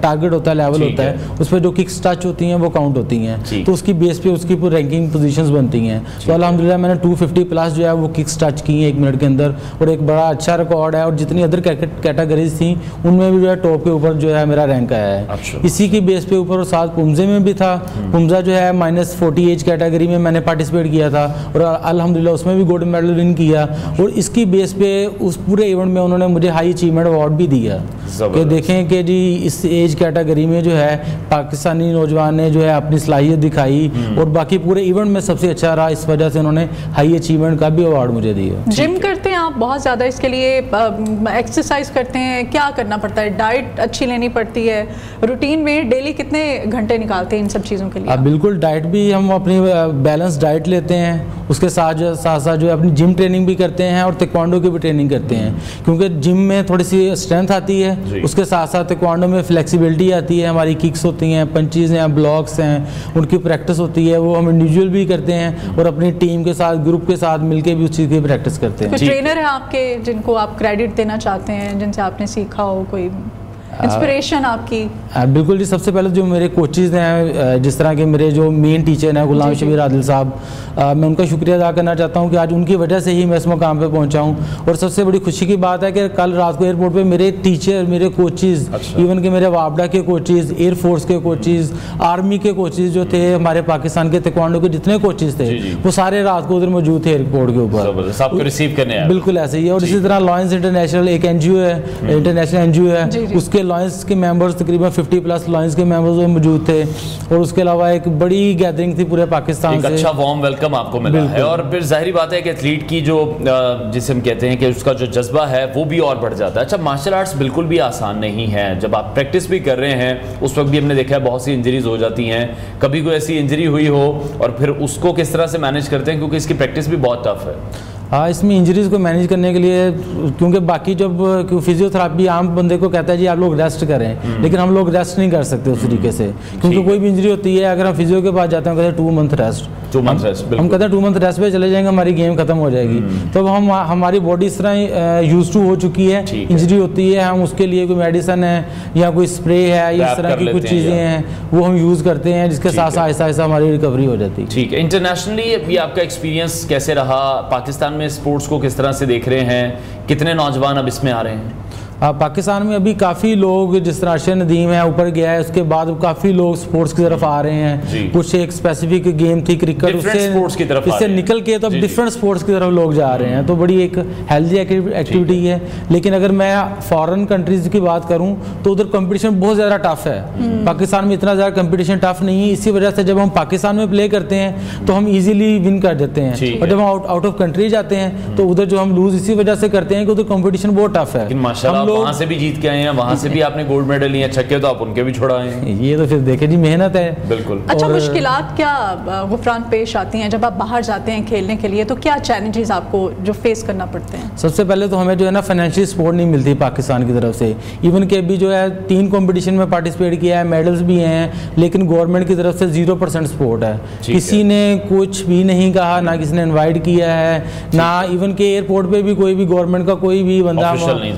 टारगेट होता है, लेवल होता है, उस पर जो किक्स टच होती हैं वो काउंट होती हैं, तो उसकी बेस पे उसकी पूरी रैंकिंग पोजीशंस बनती हैं। तो अल्हम्दुलिल्लाह मैंने 250 प्लस जो है वो किक्स टच की हैं 1 मिनट के अंदर, और एक बड़ा अच्छा रिकॉर्ड है। और जितनी अदर कैटेगरीज थी उनमें भी जो है टॉप के ऊपर जो है मेरा रैंक आया है। इसी की बेस पे ऊपर और साथ पुमजे में भी था। पुमजा जो है -40 एज कैटेगरी में मैंने पार्टिसिपेट किया था और अल्हम्दुलिल्लाह उसमें भी गोल्ड मेडल विन किया। और इसकी बेस पे उस पूरे इवेंट में उन्होंने मुझे हाई अचीवमेंट अवार्ड भी दिया कि देखें कि जी इस एज कैटेगरी में जो है पाकिस्तानी नौजवान ने जो है अपनी सलाहियत दिखाई और बाकी पूरे इवेंट में सबसे अच्छा रहा। इस वजह से उन्होंने हाई अचीवमेंट का भी अवार्ड मुझे दिया। जिम करते हैं आप बहुत ज़्यादा, इसके लिए एक्सरसाइज करते हैं, क्या करना पड़ता है? डाइट अच्छी लेनी पड़ती है? रूटीन में डेली कितने घंटे निकालते हैं इन सब चीज़ों के लिए? बिल्कुल, डाइट भी हम अपनी बैलेंस डाइट लेते हैं, उसके साथ साथ जो है अपनी जिम ट्रेनिंग भी करते हैं और ताइक्वांडो की भी ट्रेनिंग करते हैं, क्योंकि जिम में थोड़ी सी स्ट्रेंथ आती है, उसके साथ साथ ताइक्वांडो में फ्लेक्सिबिलिटी आती है, हमारी किक्स होती हैं, पंचेज हैं, ब्लॉक्स हैं, उनकी प्रैक्टिस होती है, वो हम इंडिविजुअल भी करते हैं और अपनी टीम के साथ ग्रुप के साथ मिलकर भी उस चीज़ की प्रैक्टिस करते हैं। कोई ट्रेनर है आपके जिनको आप क्रेडिट देना चाहते हैं, जिनसे आपने सीखा हो, कोई इंस्पिरेशन आपकी? बिल्कुल जी, सबसे पहले जो मेरे कोचेज़ हैं, जिस तरह के मेरे जो मेन टीचर हैं गुलाम शबीर आदिल साहब, मैं उनका शुक्रिया अदा करना चाहता हूं कि आज उनकी वजह से ही मैं इस मुकाम पे पहुंचा हूं। और सबसे बड़ी खुशी की बात है कि कल रात को एयरपोर्ट पे मेरे टीचर, मेरे कोचेज़, इवन के मेरे वापडा के कोचेज़, एयरफोर्स के कोचेज़, आर्मी के कोचेज़ जो थे, हमारे पाकिस्तान के ताइक्वांडो के जितने कोचेज़ थे वो सारे रात को उधर मौजूद थे एयरपोर्ट के ऊपर, आपको रिसीव करने आए। बिल्कुल ऐसे ही है। और इसी तरह लॉयंस इंटरनेशनल एक NGO है, इंटरनेशनल NGO है, उसके लॉयंस के मेंबर्स तकरीबन 50 प्लस लॉयंस के मेंबर्स मौजूद थे। और उसके अलावा एक बड़ी गैदरिंग थी पूरे पाकिस्तान से। अच्छा वार्म वेलकम आपको मिला है। और फिर जाहिर बात है कि एथलीट की जो जिसे हम कहते हैं कि उसका जो जज्बा है वो भी और बढ़ जाता है। अच्छा, मार्शल आर्ट्स बिल्कुल भी आसान नहीं है। जब आप प्रैक्टिस भी कर रहे हैं उस वक्त भी हमने देखा है बहुत सी इंजरीज हो जाती हैं। कभी कोई ऐसी इंजरी हुई हो और फिर उसको किस तरह से मैनेज करते हैं, क्योंकि इसकी प्रैक्टिस भी बहुत टफ है? हाँ, इसमें इंजरीज़ को मैनेज करने के लिए, क्योंकि बाकी जब फिजियोथेरापी आम बंदे को कहता है जी आप लोग रेस्ट करें, लेकिन हम लोग रेस्ट नहीं कर सकते उस तरीके से, क्योंकि कोई भी इंजरी होती है अगर हम फिजियो के पास जाते हैं कहते हैं 2 मंथ रेस्ट, 2 मंथ रेस्ट, हम कहते हैं 2 मंथ रेस्ट पे चले जाएंगे हमारी गेम खत्म हो जाएगी। तो हम हमारी बॉडी इस तरह यूज टू हो चुकी है, इंजरी होती है, हम उसके लिए कोई मेडिसिन है या कोई स्प्रे है या इस तरह की कुछ चीज़ें हैं वो हम यूज़ करते हैं, जिसके साथ साथ आहिस्ता आहिस्ता हमारी रिकवरी हो जाती है। ठीक है, इंटरनेशनली ये आपका एक्सपीरियंस कैसे रहा? पाकिस्तान में स्पोर्ट्स को किस तरह से देख रहे हैं? कितने नौजवान अब इसमें आ रहे हैं? पाकिस्तान में अभी काफ़ी लोग, जिस तरह अर्शद नदीम है ऊपर गया है, उसके बाद काफ़ी लोग स्पोर्ट्स की तरफ आ रहे हैं। कुछ एक स्पेसिफिक गेम थी क्रिकेट, उससे निकल के तो अब डिफरेंट स्पोर्ट्स की तरफ लोग जा रहे हैं, तो बड़ी एक हेल्दी एक्टिविटी है। लेकिन अगर मैं फॉरेन कंट्रीज़ की बात करूं तो उधर कंपटीशन बहुत ज़्यादा टफ है। पाकिस्तान में इतना ज़्यादा कंपटीशन टफ नहीं है, इसी वजह से जब हम पाकिस्तान में प्ले करते हैं तो हम ईजिली विन कर देते हैं, और जब हम आउट ऑफ कंट्री जाते हैं तो उधर जो हम लूज इसी वजह से करते हैं कि उधर कंपटीशन बहुत टफ है। वहाँ से भी जीत के आए हैं, वहाँ से भी आपने गोल्ड मेडल लिए, छक्के तो आप उनके भी छुड़ाए हैं। ये तो फिर देखे जी मेहनत है। बिल्कुल। अच्छा, मुश्किलात क्या गुफरान पेश आती हैं जब आप बाहर जाते हैं खेलने के लिए? तो क्या चैलेंजेस आपको जो फेस करना पड़ते हैं? सबसे पहले तो हमें जो है ना फाइनेंशियल सपोर्ट नहीं मिलती पाकिस्तान की तरफ से। इवन के भी जो है 3 कंपटीशन में पार्टिसिपेट किया है, मेडल्स भी हैं, लेकिन गवर्नमेंट की तरफ से 0% सपोर्ट है। किसी ने कुछ भी नहीं कहा, ना किसी ने इन्वाइट किया है, ना इवन के एयरपोर्ट पे भी कोई भी गवर्नमेंट का कोई भी बंदा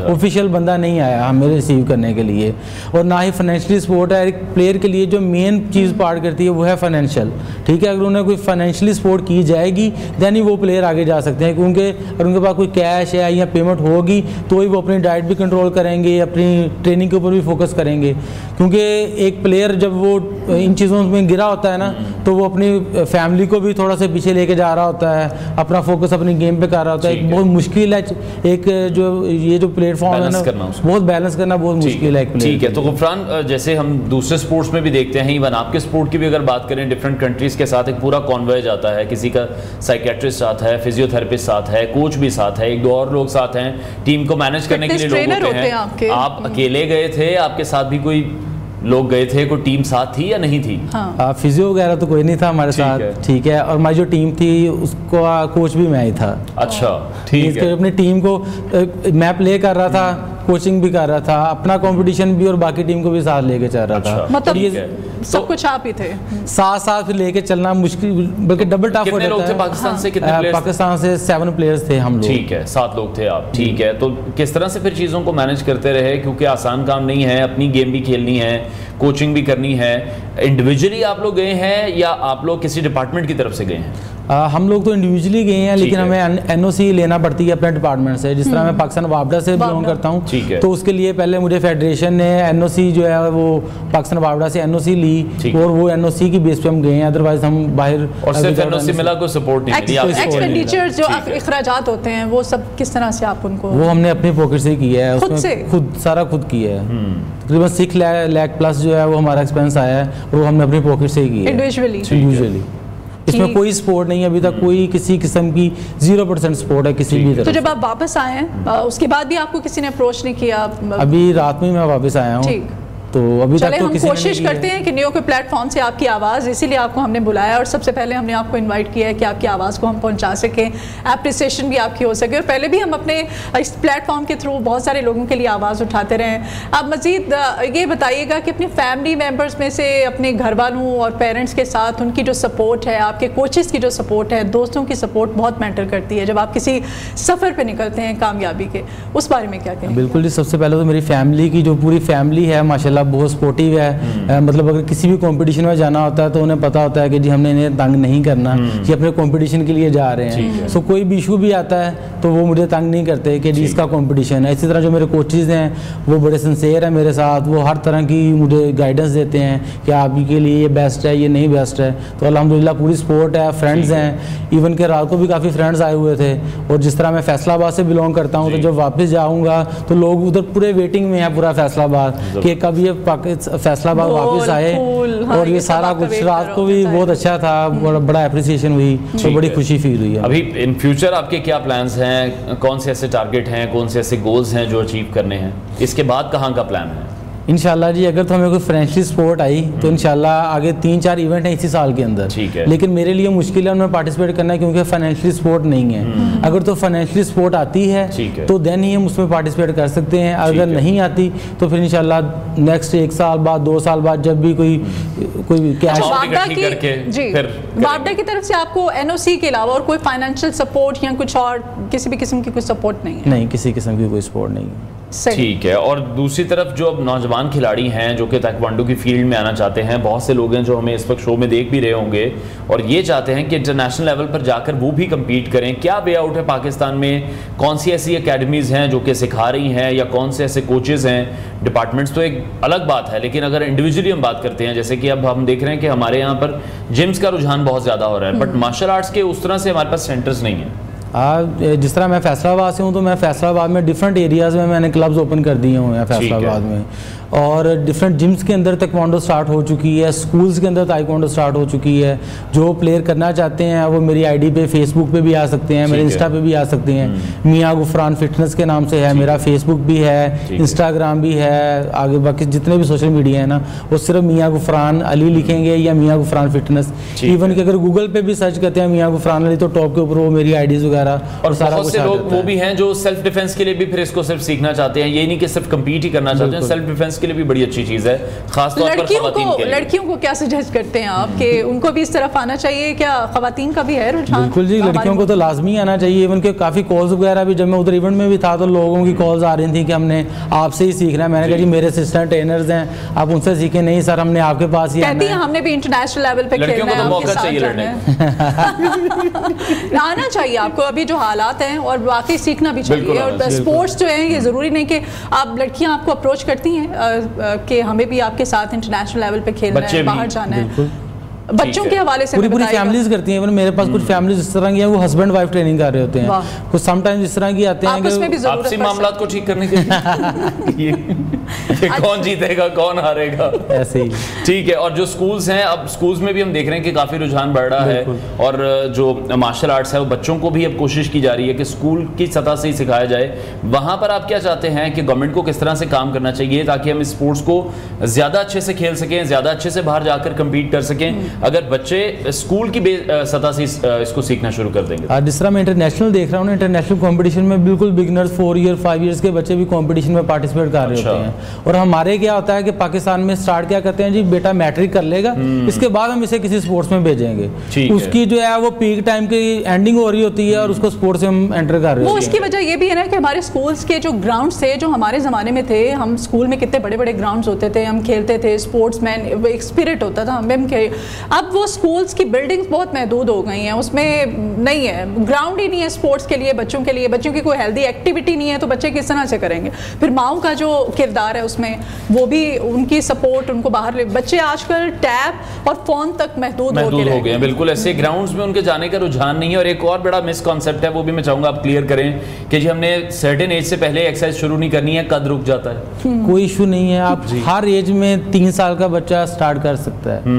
ऑफिशियल बंदा नहीं आया हमें रिसीव करने के लिए, और ना ही फाइनेंशियली सपोर्ट है। एक प्लेयर के लिए जो मेन चीज़ पार्ट करती है वो है फाइनेंशियल। ठीक है, अगर उन्हें कोई फाइनेंशियली सपोर्ट की जाएगी देन ही वो प्लेयर आगे जा सकते हैं, क्योंकि अगर उनके पास कोई कैश है या पेमेंट होगी तो ही वो अपनी डाइट भी कंट्रोल करेंगे, अपनी ट्रेनिंग के ऊपर भी फोकस करेंगे। क्योंकि एक प्लेयर जब वो इन चीज़ों में गिरा होता है ना, तो वो अपनी फैमिली को भी थोड़ा सा पीछे लेके जा रहा होता है, अपना फोकस अपनी गेम पे कर रहा होता है। एक बहुत मुश्किल है, एक जो ये जो प्लेटफॉर्म है ना, बहुत बैलेंस करना बहुत मुश्किल है। ठीक है, तो गुफरान, जैसे हम दूसरे स्पोर्ट्स में भी देखते हैं, इवन आपके स्पोर्ट की भी अगर बात करें, डिफरेंट कंट्रीज के साथ एक पूरा कॉन्वॉय जाता है, किसी का साइकेट्रिस्ट साथ है, फिजियोथेरेपिस्ट साथ है, कोच भी साथ है, 1-2 और लोग साथ हैं, टीम को मैनेज करने के लिए लोग होते हैं। आप अकेले गए थे, आपके साथ भी कोई लोग गए थे, कोई टीम साथ थी या नहीं थी? हाँ। फिजियो वगैरह तो कोई नहीं था हमारे साथ। ठीक है, और हमारी जो टीम थी उसको कोच भी मैं ही था। अच्छा, ठीक है। अपनी टीम को मैं प्ले कर रहा था, कोचिंग भी कर रहा था, अपना कंपटीशन भी और बाकी टीम को भी साथ लेके चल रहा था। मतलब ये सब कुछ आप ही थे, साथ साथ फिर लेके चलना मुश्किल, बल्कि डबल टफ हो जाता है। पाकिस्तान से कितने प्लेयर्स? पाकिस्तान से 7 प्लेयर्स थे हम लोग। ठीक है, 7 लोग थे आप, ठीक है। तो किस तरह से फिर चीज़ों को मैनेज करते रहे, क्योंकि आसान काम नहीं है, अपनी गेम भी खेलनी है, कोचिंग भी करनी है। इंडिविजुअली आप लोग गए हैं या आप लोग किसी डिपार्टमेंट की तरफ से गए हैं? हम लोग तो इंडिविजुअली गए हैं, लेकिन हमें एनओसी लेना पड़ती है अपने डिपार्टमेंट से। जिस तरह मैं पाकिस्तान वापडा से बिलोंग करता हूँ, तो उसके लिए पहले मुझे फेडरेशन ने एनओसी जो है वो पाकिस्तान वापडा से एनओसी ली, और वो एनओसी की बेस पे हम गए हैं, अदरवाइज हम बाहर। और सिर्फ एनओसी मिला, कोई सपोर्ट नहीं मिला? एक्सपेंडिचर जो अखराजात होते हैं वो सब किस तरह से आप उनको? वो हमने अपनी पॉकेट से किया है, खुद सारा खुद किया है। तकरीबन 6 लाख प्लस जो है वो हमारा एक्सपेंस आया है, और वो हमने अपनी पॉकेट से ही किया है इंडिविजुअली। इसमें कोई सपोर्ट नहीं है अभी तक, कोई किसी किस्म की 0% सपोर्ट है किसी भी तरह। तो जब आप वापस आए हैं उसके बाद भी आपको किसी ने अप्रोच नहीं किया? अभी रात में मैं वापस आया हूँ, तो अभी तक तो हम कोशिश करते हैं कि न्यू के प्लेटफॉर्म से आपकी आवाज़, इसीलिए आपको हमने बुलाया और सबसे पहले हमने आपको इनवाइट किया है कि आपकी आवाज़ को हम पहुंचा सकें, एप्रिसिएशन भी आपकी हो सके। और पहले भी हम अपने इस प्लेटफॉर्म के थ्रू बहुत सारे लोगों के लिए आवाज़ उठाते रहे हैं। आप मज़ीद ये बताइएगा कि अपने फैमिली मेम्बर्स में से अपने घर वालों और पेरेंट्स के साथ उनकी जो सपोर्ट है, आपके कोचेज़ की जो सपोर्ट है, दोस्तों की सपोर्ट बहुत मैटर करती है जब आप किसी सफ़र पर निकलते हैं कामयाबी के, उस बारे में क्या कहें? बिल्कुल जी, सबसे पहले तो मेरी फैमिली की जो पूरी फैमिली है माशाल्लाह बहुत सपोर्टिव है। मतलब अगर किसी भी कंपटीशन में जाना होता है तो उन्हें पता होता है कि जी हमने इन्हें तंग नहीं करना, कि अपने कंपटीशन के लिए जा रहे हैं। सो कोई भी इशू भी आता है तो वो मुझे तंग नहीं करते कि जी इसका कंपटीशन है। इसी तरह जो मेरे कोचेज़ हैं वो बड़े सिंसेयर हैं मेरे साथ, वो हर तरह की मुझे गाइडेंस देते हैं कि आपके लिए ये बेस्ट है, ये नहीं बेस्ट है। तो अल्हम्दुलिल्लाह पूरी सपोर्ट है। फ्रेंड्स हैं, इवन के रात को भी काफ़ी फ्रेंड्स आए हुए थे। और जिस तरह मैं फैसलाबाद से बिलोंग करता हूँ, तो जब वापस जाऊँगा तो लोग उधर पूरे वेटिंग में है, पूरा फैसलाबाद, कि कब ये फैसलाबाद वापस आए। और ये सारा कुछ रात को भी बहुत अच्छा था, बड़ा एप्रिसिएशन हुई, तो बड़ी खुशी फील हुई है। अभी इन फ्यूचर आपके क्या प्लान्स हैं, कौन से ऐसे टारगेट हैं, कौन से ऐसे गोल्स हैं जो अचीव करने हैं? इसके बाद कहाँ का प्लान है? इंशाल्लाह जी, अगर तो हमें कोई फाइनेंशियल सपोर्ट आई तो इंशाल्लाह आगे 3-4 इवेंट हैं इसी साल के अंदर। ठीक है। लेकिन मेरे लिए मुश्किल है उनमें पार्टिसिपेट करना, क्योंकि फाइनेंशियल सपोर्ट नहीं है। अगर तो फाइनेंशियल सपोर्ट आती है तो देन ही हम उसमें पार्टिसिपेट कर सकते हैं। अगर नहीं आती तो फिर इंशाल्लाह नेक्स्ट 1 साल बाद, 2 साल बाद जब भी कोई कैश वापडा की तरफ से आपको एनओसी के अलावा और कोई फाइनेंशियल सपोर्ट या कुछ और किसी भी किस्म की कोई सपोर्ट नहीं है? नहीं, किसी किस्म की कोई सपोर्ट नहीं है। ठीक है। और दूसरी तरफ जो अब नौजवान खिलाड़ी हैं जो कि ताइक्वांडो की फील्ड में आना चाहते हैं, बहुत से लोग हैं जो हमें इस वक्त शो में देख भी रहे होंगे और ये चाहते हैं कि इंटरनेशनल लेवल पर जाकर वो भी कम्पीट करें, क्या वे आउट है पाकिस्तान में? कौन सी ऐसी एकेडमीज़ हैं जो कि सिखा रही हैं, या कौन से ऐसे कोचेज़ हैं? डिपार्टमेंट्स तो एक अलग बात है, लेकिन अगर इंडिविजुअली हम बात करते हैं, जैसे कि अब हम देख रहे हैं कि हमारे यहाँ पर जिम्स का रुझान बहुत ज़्यादा हो रहा है, बट मार्शल आर्ट्स के उस तरह से हमारे पास सेंटर्स नहीं हैं। जिस तरह मैं फैसलाबाद से हूँ, तो मैं फैसलाबाद में डिफरेंट एरियाज़ में मैंने क्लब्स ओपन कर दिए हुए हैं फैसलाबाद में, और डिफरेंट जिम्स के अंदर ताइक्वांडो स्टार्ट हो चुकी है, स्कूल्स के अंदर ताइक्वांडो स्टार्ट हो चुकी है। जो प्लेयर करना चाहते हैं वो मेरी आईडी पे, फेसबुक पे भी आ सकते हैं, मेरे इंस्टा पे भी आ सकते हैं। मियाँ गुफरान फिटनेस के नाम से है मेरा, फेसबुक भी है, इंस्टाग्राम भी है, आगे बाकी जितने भी सोशल मीडिया है ना, वो सिर्फ मियाँ गुफरान अली लिखेंगे या मियाँ गुफरान फिटनेस। इवन कि अगर गूगल पे भी सर्च करते हैं मियाँ गुफरान अली, तो टॉप के ऊपर वो मेरी आईडीज वगैरह और सारा कुछ। लोग वो भी हैं जो सेल्फ डिफेंस के लिए भी फिर इसको सिर्फ सीखना चाहते हैं, ये नहीं कि सिर्फ कम्पीट ही करना चाहते हैं, सेल्फ डिफेंस के लिए भी बड़ी अच्छी चीज़ है, खासतौर पर खवातीन के लिए। लड़कियों को क्या सजेस्ट करते हैं आप कि उनको भी इस तरफ आना चाहिए? क्या खवातीन का भी है रुझान? बिल्कुल जी, लड़कियों को तो लाजमी आना चाहिए। इवन के काफ़ी कॉल्स वगैरह भी, जब मैं उधर इवेंट में भी था तो लोगों की कॉल्स आ रही थी कि हमने आपसे ही सीखना है। मैंने कहा जी मेरे असिस्टेंट ट्रेनर्स हैं, आप उनसे सीखें। नहीं सर, हमने आपके पास ही आना है। हमने भी इंटरनेशनल लेवल पे खेलना है, मौका चाहिए लड़ने आना चाहिए आपको। अभी जो हालात हैं और वाकई सीखना भी चाहिए। और स्पोर्ट्स जो है, ये ज़रूरी नहीं कि आप लड़कियां आपको अप्रोच करती हैं कि हमें भी आपके साथ इंटरनेशनल लेवल पे खेलना है, बाहर जाना है। बच्चों के हवाले से पूरी फैमिलीज करती हैं। मेरे पास कुछ फैमिलीज इस तरह की हैं, वो हस्बैंड वाइफ ट्रेनिंग कर रहे होते हैं। कुछ समटाइम्स इस तरह की आते हैं कि आपसी मामलात को ठीक करने के लिए ये कौन जीतेगा कौन हारेगा, ऐसे ही। ठीक है। और जो स्कूल्स हैं, अब स्कूल्स में भी हम देख रहे हैं कि काफ़ी रुझान बढ़ रहा है, और जो मार्शल आर्ट्स है वो बच्चों को भी अब कोशिश की जा रही है कि स्कूल की सतह से ही सिखाया जाए। वहाँ पर आप क्या चाहते हैं कि गवर्नमेंट को किस तरह से काम करना चाहिए ताकि हम स्पोर्ट्स को ज़्यादा अच्छे से खेल सकें, ज़्यादा अच्छे से बाहर जाकर कम्पीट कर सकें? अगर बच्चे स्कूल की सतह से इसको सीखना शुरू कर देंगे? जिस तरह मैं इंटरनेशनल देख रहा हूँ, इंटरनेशनल कंपटीशन में बिल्कुल बिगनर्स 4 ईयर 5 ईयर्स के बच्चे भी कंपटीशन में पार्टिसिपेट कर रहे होते हैं। और हमारे क्या होता है कि पाकिस्तान में स्टार्ट क्या करते हैं जी, बेटा मैट्रिक कर लेगा, इसके बाद हम इसे किसी स्पोर्ट्स में भेजेंगे। उसकी जो है वो पीक टाइम की एंडिंग हो रही होती है और उसको स्पोर्ट्स में हम एंटर कर रहे हैं। वो उसकी वजह ये भी है ना कि हमारे स्कूल्स के जो ग्राउंड्स थे, जो हमारे ज़माने में थे, हम स्कूल में कितने बड़े बड़े ग्राउंड्स होते थे, हम खेलते थे, स्पोर्ट्समैन एक स्पिरिट होता था हमें। अब वो स्कूल्स की बिल्डिंग्स बहुत महदूद हो गई हैं, उसमें नहीं है, ग्राउंड ही नहीं है स्पोर्ट्स के लिए, बच्चों के लिए। बच्चों की कोई हेल्दी एक्टिविटी नहीं है तो बच्चे किस तरह से करेंगे? फिर माओ का जो किरदार है उसमें, वो भी उनकी सपोर्ट, उनको बाहर ले, बच्चे आजकल टैब और फोन तक महदूद हो गए हैं। बिल्कुल, ऐसे ग्राउंड्स में उनके जाने का रुझान नहीं है। और एक और बड़ा मिसकॉन्सेप्ट है, वो भी मैं चाहूंगा आप क्लियर करें कि जी हमने सर्टेन एज से पहले एक्सरसाइज शुरू नहीं करनी है, कद रुक जाता है। कोई इशू नहीं है, आप हर एज में 3 साल का बच्चा स्टार्ट कर सकता है।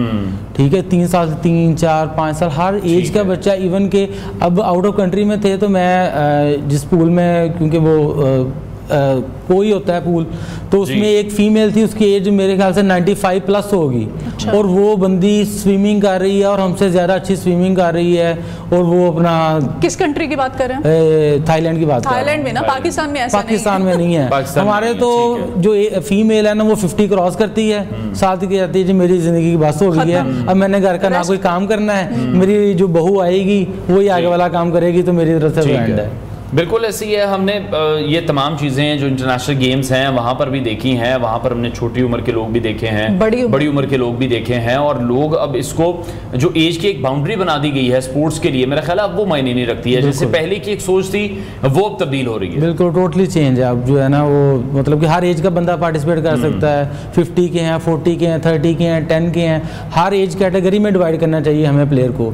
ठीक है, 3 साल से 3, 4, 5 साल हर एज का बच्चा। इवन के अब आउट ऑफ कंट्री में थे तो मैं जिस पूल में, क्योंकि वो कोई होता है पूल, तो उसमें एक फीमेल थी, उसकी एज मेरे ख्याल से 95 प्लस होगी। अच्छा। और वो बंदी स्विमिंग कर रही है और हमसे ज़्यादा अच्छी स्विमिंग कर रही है। और वो अपना, किस कंट्री की बात कर रहे हैं? थाईलैंड की बात कर रहे हैं। थाईलैंड में ना, पाकिस्तान में ऐसा पाकिस्तान में नहीं है। हमारे तो जो फीमेल है ना वो 50 क्रॉस करती है, साथ ही कहती है जी मेरी ज़िंदगी की बस हो गई है, अब मैंने घर का ना कोई काम करना है, मेरी जो बहू आएगी वही आगे वाला काम करेगी, तो मेरी तरफ से एंड है। बिल्कुल ऐसी है। हमने ये तमाम चीज़ें जो इंटरनेशनल गेम्स हैं वहाँ पर भी देखी हैं, वहाँ पर हमने छोटी उम्र के लोग भी देखे हैं, बड़ी उम्र के लोग भी देखे हैं। और लोग अब इसको, जो एज की एक बाउंड्री बना दी गई है स्पोर्ट्स के लिए, मेरा ख्याल है अब वो मायने नहीं रखती है। जैसे पहले की एक सोच थी वो अब तब्दील हो रही है। बिल्कुल टोटली चेंज है अब, जो है ना वो मतलब कि हर एज का बंदा पार्टिसिपेट कर सकता है। 50 के हैं, 40 के हैं, 30 के हैं, 10 के हैं, हर एज कैटेगरी में डिवाइड करना चाहिए हमें प्लेयर को।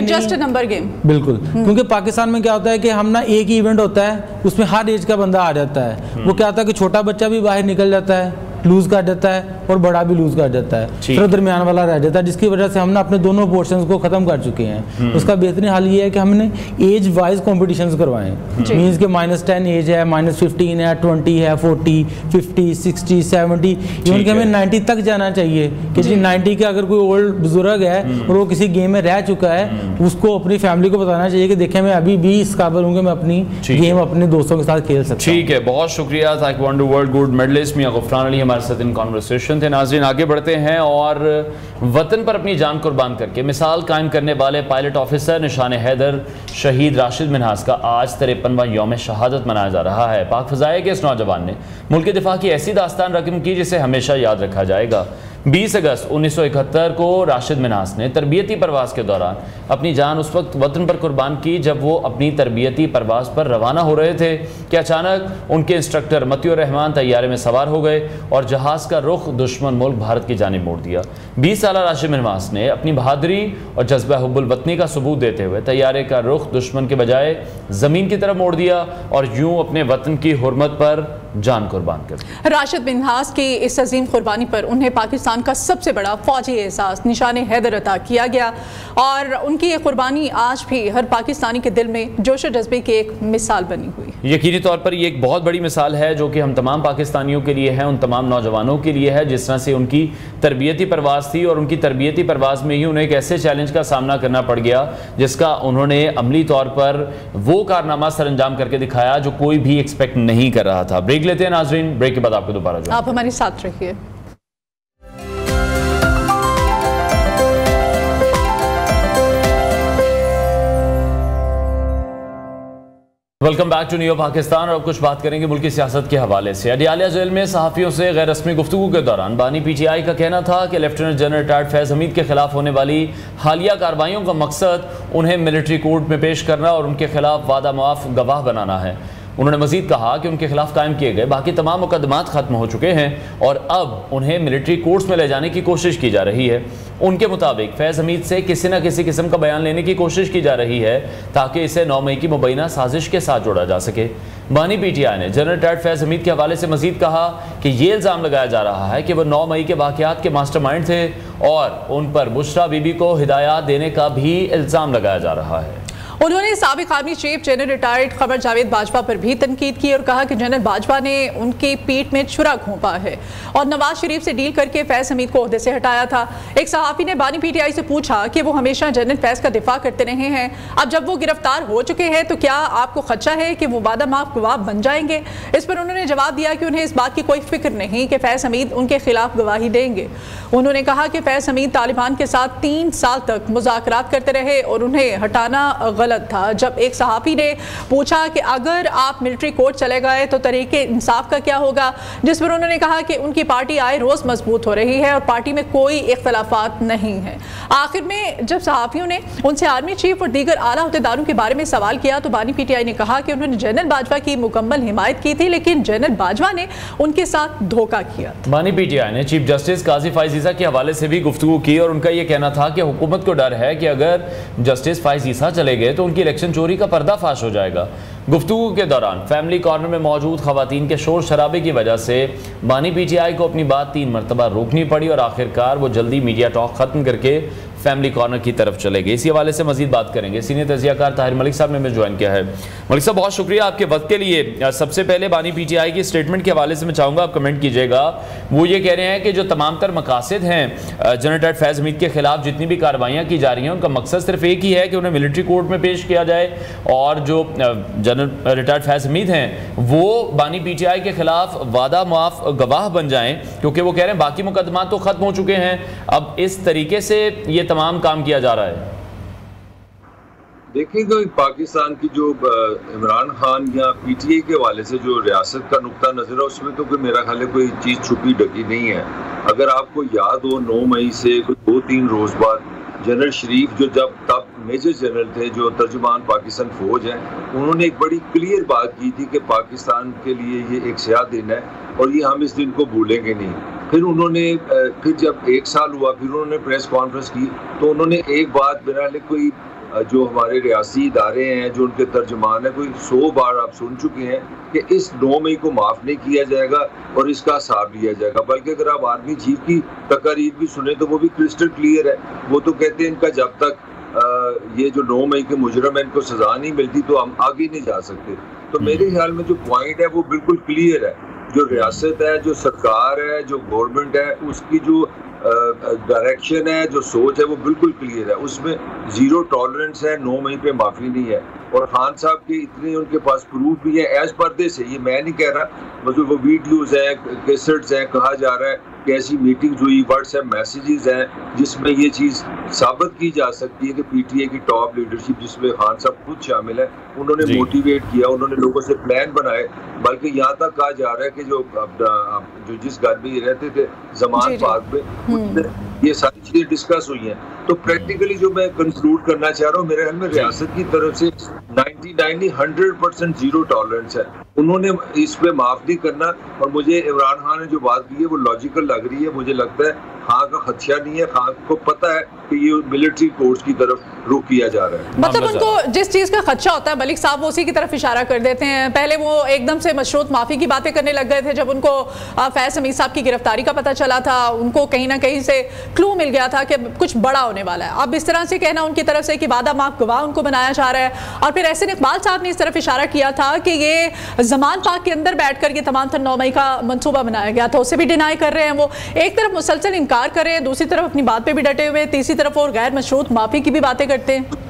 Just a number game. बिल्कुल, क्योंकि पाकिस्तान में क्या होता है कि हम ना एक ही इवेंट होता है, उसमें हर एज का बंदा आ जाता है। वो क्या होता है कि छोटा बच्चा भी बाहर निकल जाता है, लूज कर जाता है, और बड़ा भी लूज कर जाता है, फिर दरमियान वाला रह जाता है, जिसकी वजह से हमने अपने दोनों पोर्शंस को खत्म कर चुके हैं। उसका बेहतरीन हल ये है कि हमने एज वाइज कॉम्पिटिशंस करवाएं। मींस के -10 एज है, -15 है, 20 है, 40, 50, 60, 70, इवन कि हमें 90 तक जाना चाहिए कि जी 90 के अगर कोई ओल्ड बुजुर्ग है और वो किसी गेम में रह चुका है, उसको अपनी फैमिली को बताना चाहिए कि देखें मैं अभी भी इस काबिल हूँ कि मैं अपनी गेम अपने दोस्तों के साथ खेल सकता हूँ। ठीक है, बहुत शुक्रिया। ताइक्वांडो वर्ल्ड गोल्ड मेडलिस्ट मियां गुफरान अली हमारे साथ इन कॉन्वर्सेशन थे। नाज़रीन, आगे बढ़ते हैं और वतन पर अपनी जान कुर्बान करके मिसाल कायम करने वाले पायलट ऑफिसर निशान हैदर शहीद राशिद मिन्हास का आज 53वां यौम शहादत मनाया जा रहा है। पाक फ़ज़ाए के इस नौजवान ने मुल्क के दिफा की ऐसी दास्तान रकम की जिसे हमेशा याद रखा जाएगा। 20 अगस्त 1971 को राशिद मिन्हास ने तरबियती परवाज़ के दौरान अपनी जान उस वक्त वतन पर कुर्बान की जब वो अपनी तरबियती परवाज़ पर रवाना हो रहे थे कि अचानक उनके इंस्ट्रक्टर मतियुर रहमान तैयारे में सवार हो गए और जहाज़ का रुख दुश्मन मुल्क भारत की जानिब मोड़ दिया। 20 साल राशिद मिन्हास ने अपनी बहादुरी और जज्बा हुब्बुल वतनी का सबूत देते हुए तैयारे का रुख दुश्मन के बजाय ज़मीन की तरफ मोड़ दिया और यूँ अपने वतन की हुर्मत पर जान कुर्बान कर। राशिद मिन्हास की इस अजीम कुर्बानी पर उन्हें पाकिस्तान का सबसे बड़ा फौजी एहसास निशान हैदर अता किया गया और उनकी ये कुर्बानी आज भी हर पाकिस्तानी के दिल में जोश और जज्बे की एक मिसाल बनी हुई। यकीनी तौर पर ये एक बहुत बड़ी मिसाल है जो कि हम तमाम पाकिस्तानियों के लिए है, उन तमाम नौजवानों के लिए है जिस तरह से उनकी तरबियती परवाज़ थी और उनकी तरबियती परवाज़ में ही उन्हें एक ऐसे चैलेंज का सामना करना पड़ गया जिसका उन्होंने अमली तौर पर वो कारनामा सर अंजाम करके दिखाया जो कोई भी एक्सपेक्ट नहीं कर रहा था। ब्रेक लेते हैं नाज़रीन, ब्रेक के बाद आपको दोबारा जो आप हमारे साथ रहिए। Welcome back to new Pakistan. और कुछ बात करेंगे मुल्की सियासत के हवाले से। अडियाला जेल में सहाफ़ियों से गैर रस्मी गुफ्तगू के दौरान बानी PTI का कहना था कि लेफ्टिनेंट जनरल रिटायर्ड फैज़ हमीद के खिलाफ होने वाली हालिया कार्रवाइयों का मकसद उन्हें मिलिट्री कोर्ट में पेश करना और उनके खिलाफ वादा मुआफ़ गवाह बनाना है। उन्होंने मजीद कहा कि उनके खिलाफ कायम किए गए बाकी तमाम मुकदमात खत्म हो चुके हैं और अब उन्हें मिलिट्री कोर्ट्स में ले जाने की कोशिश की जा रही है। उनके मुताबिक फैज़ हमीद से किसी न किसी किस्म का बयान लेने की कोशिश की जा रही है ताकि इसे 9 मई की मुबैना साजिश के साथ जोड़ा जा सके। बानी PTI ने जनरल रिटायर्ड फैज़ हमीद के हवाले से मजीद कहा कि ये इल्ज़ाम लगाया जा रहा है कि वह 9 मई के वाक़यात के मास्टरमाइंड थे और उन पर बुशरा बीबी को हिदायत देने का भी इल्ज़ाम लगाया जा रहा है। उन्होंने साबिक आर्मी चीफ जनरल रिटायर्ड खबर जावेद बाजवा पर भी तनकीद की और कहा कि जनरल बाजवा ने उनकी पीठ में छुरा घोंपा है और नवाज शरीफ से डील करके फैज हमीद को ओहदे से हटाया था। एक सहाफी ने बानी पीटीआई से पूछा कि वो हमेशा जनरल फैज का दिफा करते रहे हैं, अब जब वो गिरफ्तार हो चुके हैं तो क्या आपको खदशा है कि वो वादा माफ गवाह बन जाएंगे? इस पर उन्होंने जवाब दिया कि उन्हें इस बात की कोई फिक्र नहीं कि फैज हमीद उनके खिलाफ गवाही देंगे। उन्होंने कहा कि फैज हमीद तालिबान के साथ 3 साल तक मुज़ाकरात करते रहे और उन्हें हटाना गलत था। जब एक सहाफी ने पूछा कि अगर आप मिलिट्री कोर्ट चले गए तो तरीके इंसाफ का क्या होगा, जिस पर उन्होंने कहा कि उनकी पार्टी आए रोज मजबूत हो रही है और पार्टी में कोई इख्तलाफात नहीं है। आखिर में जब सहाफियों ने उनसे आर्मी चीफ और दीगर आला अहदेदारों के बारे में सवाल किया तो बानी पीटीआई ने कहा कि उन्होंने जनरल बाजवा की मुकम्मल हिमायत की थी, लेकिन जनरल बाजवा ने उनके साथ धोखा किया। बानी पीटीआई ने चीफ जस्टिस काजी फाइज ईसा के हवाले से भी गुफ्तगू की और उनका यह कहना था कि हुकूमत को डर है कि अगर जस्टिस फाइज ईसा चले गए तो उनकी इलेक्शन चोरी का पर्दाफाश हो जाएगा। गुफ्तगू के दौरान फैमिली कॉर्नर में मौजूद खवातीन के शोर शराबे की वजह से बानी पीटीआई को अपनी बात 3 मरतबा रोकनी पड़ी और आखिरकार वो जल्दी मीडिया टॉक खत्म करके फैमिली कॉर्नर की तरफ चले गए। इसी हवाले से मजीद बात करेंगे। सीनियर तजियाकार ताहिर मलिक साहब ने हमें ज्वाइन किया है। मलिक साहब, बहुत शुक्रिया आपके वक्त के लिए। सबसे पहले बानी पीटीआई की स्टेटमेंट के हवाले से मैं चाहूँगा आप कमेंट कीजिएगा। वो ये कह रहे हैं कि जो तमाम तर मकासद हैं जनरल फैज हमीद के खिलाफ जितनी भी कार्रवाइयाँ की जा रही हैं उनका मकसद सिर्फ एक ही है कि उन्हें मिलिट्री कोर्ट में पेश किया जाए और जो जनरल रिटायर्ड फैज हमीद हैं वो बानी पीटीआई के खिलाफ वादा माफ गवाह बन जाएं, क्योंकि वो कह रहे हैं बाकी मुकदमा तो खत्म हो चुके हैं। अब इस तरीके से ये तमाम काम किया जा रहा है। देखिए तो पाकिस्तान की जो इमरान खान या पीटीआई के हवाले से जो रियासत का नुक्ता नजर है उसमें तो कोई मेरा ख्याल है कोई चीज़ छुपी ढकी नहीं है। अगर आपको याद हो 9 मई से 2-3 रोज बाद जनरल शरीफ जो जब तब मेजर जनरल थे, जो तर्जुमान पाकिस्तान फौज हैं, उन्होंने एक बड़ी क्लियर बात की थी कि पाकिस्तान के लिए ये एक स्याह दिन है और ये हम इस दिन को भूलेंगे नहीं। फिर जब 1 साल हुआ फिर उन्होंने प्रेस कॉन्फ्रेंस की तो उन्होंने एक बात मेरा कोई जो हमारे रियासी इदारे हैं जो उनके तर्जुमान है कोई 100 बार आप सुन चुके हैं कि इस 9 मई को माफ़ नहीं किया जाएगा और इसका हिसाब लिया जाएगा। बल्कि अगर आप आर्मी चीफ की तकारीर भी सुने तो वो भी क्रिस्टल क्लियर है। वो तो कहते हैं इनका जब तक ये जो 9 मई के मुजरम है इनको सजा नहीं मिलती तो हम आगे नहीं जा सकते। तो मेरे ख्याल में जो पॉइंट है वो बिल्कुल क्लियर है। जो रियासत है, जो सरकार है, जो गवर्नमेंट है, उसकी जो डायरेक्शन है, जो सोच है वो बिल्कुल क्लियर है। उसमें 0 टॉलरेंस है, 9 मई पे माफ़ी नहीं है। और खान साहब के इतने उनके पास प्रूफ भी है एज पर्दे से, ये मैं नहीं कह रहा, मतलब वो वीडियोज़ हैं, कैसेट्स हैं, कहा जा रहा है कि ऐसी मीटिंग्स हुई, व्हाट्सएप मैसेजेस हैं जिसमें ये चीज़ साबित की जा सकती है कि पीटीआई की टॉप लीडरशिप जिसमें खान साहब खुद शामिल है, उन्होंने मोटिवेट किया, उन्होंने लोगों से प्लान बनाए। बल्कि यहाँ तक कहा जा रहा है कि जो जिस घर में ये रहते थे जमान पार्क में, ये सारी चीजें डिस्कस हुई हैं। तो प्रैक्टिकली जो मैं कंक्लूड करना चाह रहा हूँ, मेरे ख्याल में रियासत की तरफ से 100% 0 टॉलरेंस है। उन्होंने इस पे माफ नहीं करना। और मुझे इमरान खान ने जो बात की है वो लॉजिकल लग रही है। मुझे लगता है खान का खदशा नहीं है, खान को पता है कि ये मिलिट्री कोर्ट्स की तरफ रुख किया जा रहा है। मतलब उनको जिस चीज का खदशा होता है मलिक साहब वो उसी की तरफ इशारा कर देते हैं। पहले वो एकदम से मशरूत माफी की बातें करने लग गए थे जब उनको फैज हमीद साहब की गिरफ्तारी का पता चला था। उनको कहीं ना कहीं से क्लू मिल गया था कि कुछ बड़ा होने वाला है। अब इस तरह से कहना उनकी तरफ से कि वादा माफ गवाह उनको बनाया जा रहा है। और फिर एहसन इकबाल साहब ने इस तरफ इशारा किया था कि ये जमान पाक के अंदर बैठकर ये तमाम 9 मई का मंसूबा बनाया गया था, उसे भी डिनाई कर रहे हैं। वो एक तरफ मुसलसल इनकार कर रहे हैं, दूसरी तरफ अपनी बात पे भी डटे हुए, तीसरी तरफ और गैर मशरूत माफी की भी बातें करते हैं।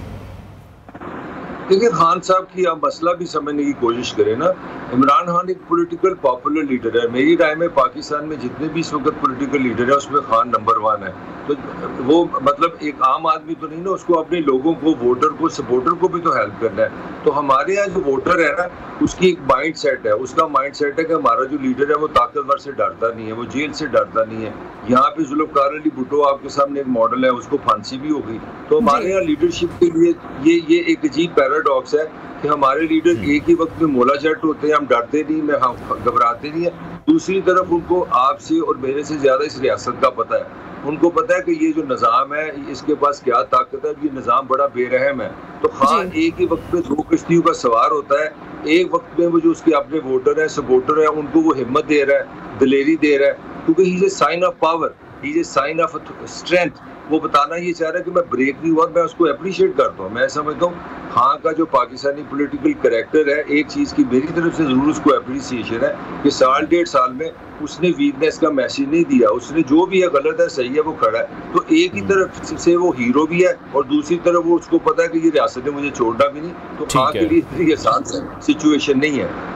देखिए खान साहब की आप मसला भी समझने की कोशिश करें ना। इमरान खान एक पॉलिटिकल पॉपुलर लीडर है। मेरी राय में पाकिस्तान में जितने भी इस वक्त पॉलिटिकल लीडर है उसमें खान नंबर 1 है। तो वो मतलब एक आम आदमी तो नहीं ना, उसको अपने लोगों को, वोटर को, सपोर्टर को भी तो हेल्प करना है। तो हमारे यहाँ जो वोटर है ना उसकी एक माइंड सेट है, उसका माइंड सेट है कि हमारा जो लीडर है वो ताकतवर से डरता नहीं है, वो जेल से डरता नहीं है। यहाँ पे जुल्फ़िकार अली भुट्टो आपके सामने एक मॉडल है, उसको फांसी भी हो गई। तो हमारे यहाँ लीडरशिप के लिए ये एक अजीब पैराडॉक्स है कि हमारे लीडर एक ही वक्त में मोला जट होते हैं, हम डरते नहीं, हम घबराते नहीं है। दूसरी तरफ उनको आपसे और मेरे से ज्यादा इस रियासत का पता है। उनको पता है कि ये जो निज़ाम है इसके पास क्या ताकत है, ये निज़ाम बड़ा बेरहम है। तो खान एक ही वक्त पे 2 किश्तियों का सवार होता है। एक वक्त में वो जो उसके अपने वोटर है, सपोर्टर है, उनको वो हिम्मत दे रहा है, दिलेरी दे रहा है, क्योंकि he is a sign of power. He is a sign of strength. वो बताना ये चाह रहा है कि मैं ब्रेक नहीं हुआ, मैं उसको अप्रिशिएट करता हूँ। मैं समझता हूँ खान का जो पाकिस्तानी पॉलिटिकल कैरेक्टर है, एक चीज़ की मेरी तरफ से ज़रूर उसको अप्रिसिएशन है कि साल डेढ़ साल में उसने वीकनेस का मैसेज नहीं दिया। उसने जो भी है गलत है सही है वो खड़ा है। तो एक ही तरफ से वो हीरो भी है और दूसरी तरफ वो उसको पता है कि ये रियासत ने मुझे छोड़ना भी नहीं, तो खान के लिए इतनी आसान सिचुएशन नहीं है।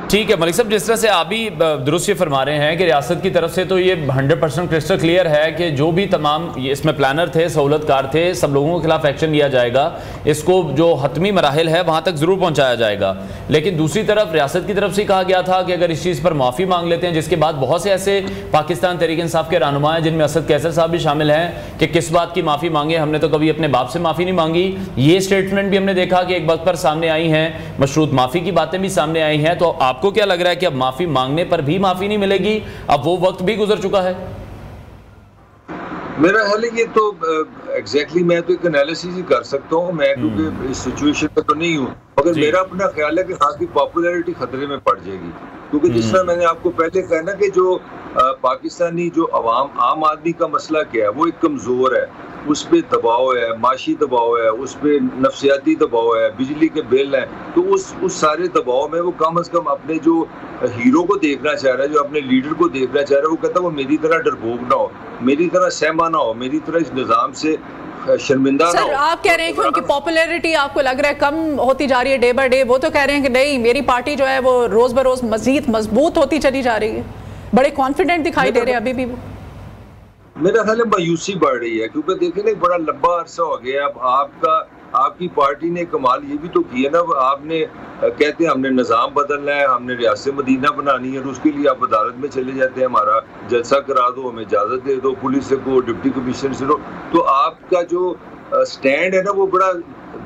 ठीक है मलिक साहब, जिस तरह से आप भी दुरुस्त ये फरमा रहे हैं कि रियासत की तरफ से तो ये 100% क्रिस्टल क्लियर है कि जो भी तमाम इसमें प्लानर थे, सहूलतकार थे, सब लोगों के खिलाफ एक्शन लिया जाएगा। इसको जो हतमी मराहिल है वहाँ तक ज़रूर पहुँचाया जाएगा। लेकिन दूसरी तरफ रियासत की तरफ से कहा गया था कि अगर इस चीज़ पर माफ़ी मांग लेते हैं, जिसके बाद बहुत से ऐसे पाकिस्तान तहरीक इंसाफ के रहनुमा हैं जिनमें असद कैसर साहब भी शामिल हैं कि किस बात की माफ़ी मांगे, हमने तो कभी अपने बाप से माफ़ी नहीं मांगी। ये स्टेटमेंट भी हमने देखा कि एक वक्त पर सामने आई हैं, मशरूत माफ़ी की बातें भी सामने आई हैं। तो आपको क्या लग रहा है कि अब माफी मांगने पर भी माफी नहीं मिलेगी? अब वो वक्त भी गुजर चुका है? मेरा ख्याल है ये तो एग्जैक्टली मैं तो एक एनालिसिस ही कर सकता हूँ, मैं क्योंकि इस सिचुएशन में तो नहीं हूँ। अगर मेरा अपना ख्याल है कि हाँ की पॉपुलैरिटी खतरे में पड़ जाएगी, क्योंकि जिस तरह मैंने आपको पहले कहा ना कि जो पाकिस्तानी जो आम आदमी का मसला क्या है, वो एक कमजोर है, उस पर दबाव है, माशी दबाव है, उस पर नफसियाती दबाव है, बिजली के बिल हैं। तो उस सारे दबाव में वो कम से कम अपने जो हीरो को देखना चाह रहा है, जो अपने लीडर को देखना चाह रहा है, वो कहता है वो मेरी तरह डरपोक ना हो, मेरी तरह सहमा ना हो, मेरी तरह इस निज़ाम से शर्मिंदा ना हो। सर आप कह रहे हैं कि उनकी पॉपुलैरिटी आपको लग रहा है कम होती जा रही है डे बाय डे, वो तो कह रहे हैं कि नहीं मेरी पार्टी जो है वो रोज ब रोज मजीद मजबूत होती चली जा रही है, बड़े कॉन्फिडेंट दिखाई दे रहे हैं अभी भी वो। मेरा ख्याल है मायूसी बढ़ रही है, क्योंकि देखिए ना बड़ा लंबा अरसा हो गया। अब आपकी पार्टी ने कमाल ये भी तो किया ना, आपने कहते हैं हमने निज़ाम बदलना है, हमने रियासत मदीना बनानी है, और उसके लिए आप अदालत में चले जाते हैं, हमारा जलसा करा दो, हमें इजाज़त दे दो, पुलिस को, डिप्टी कमिश्नर से दो। तो आपका जो स्टैंड है ना वो बड़ा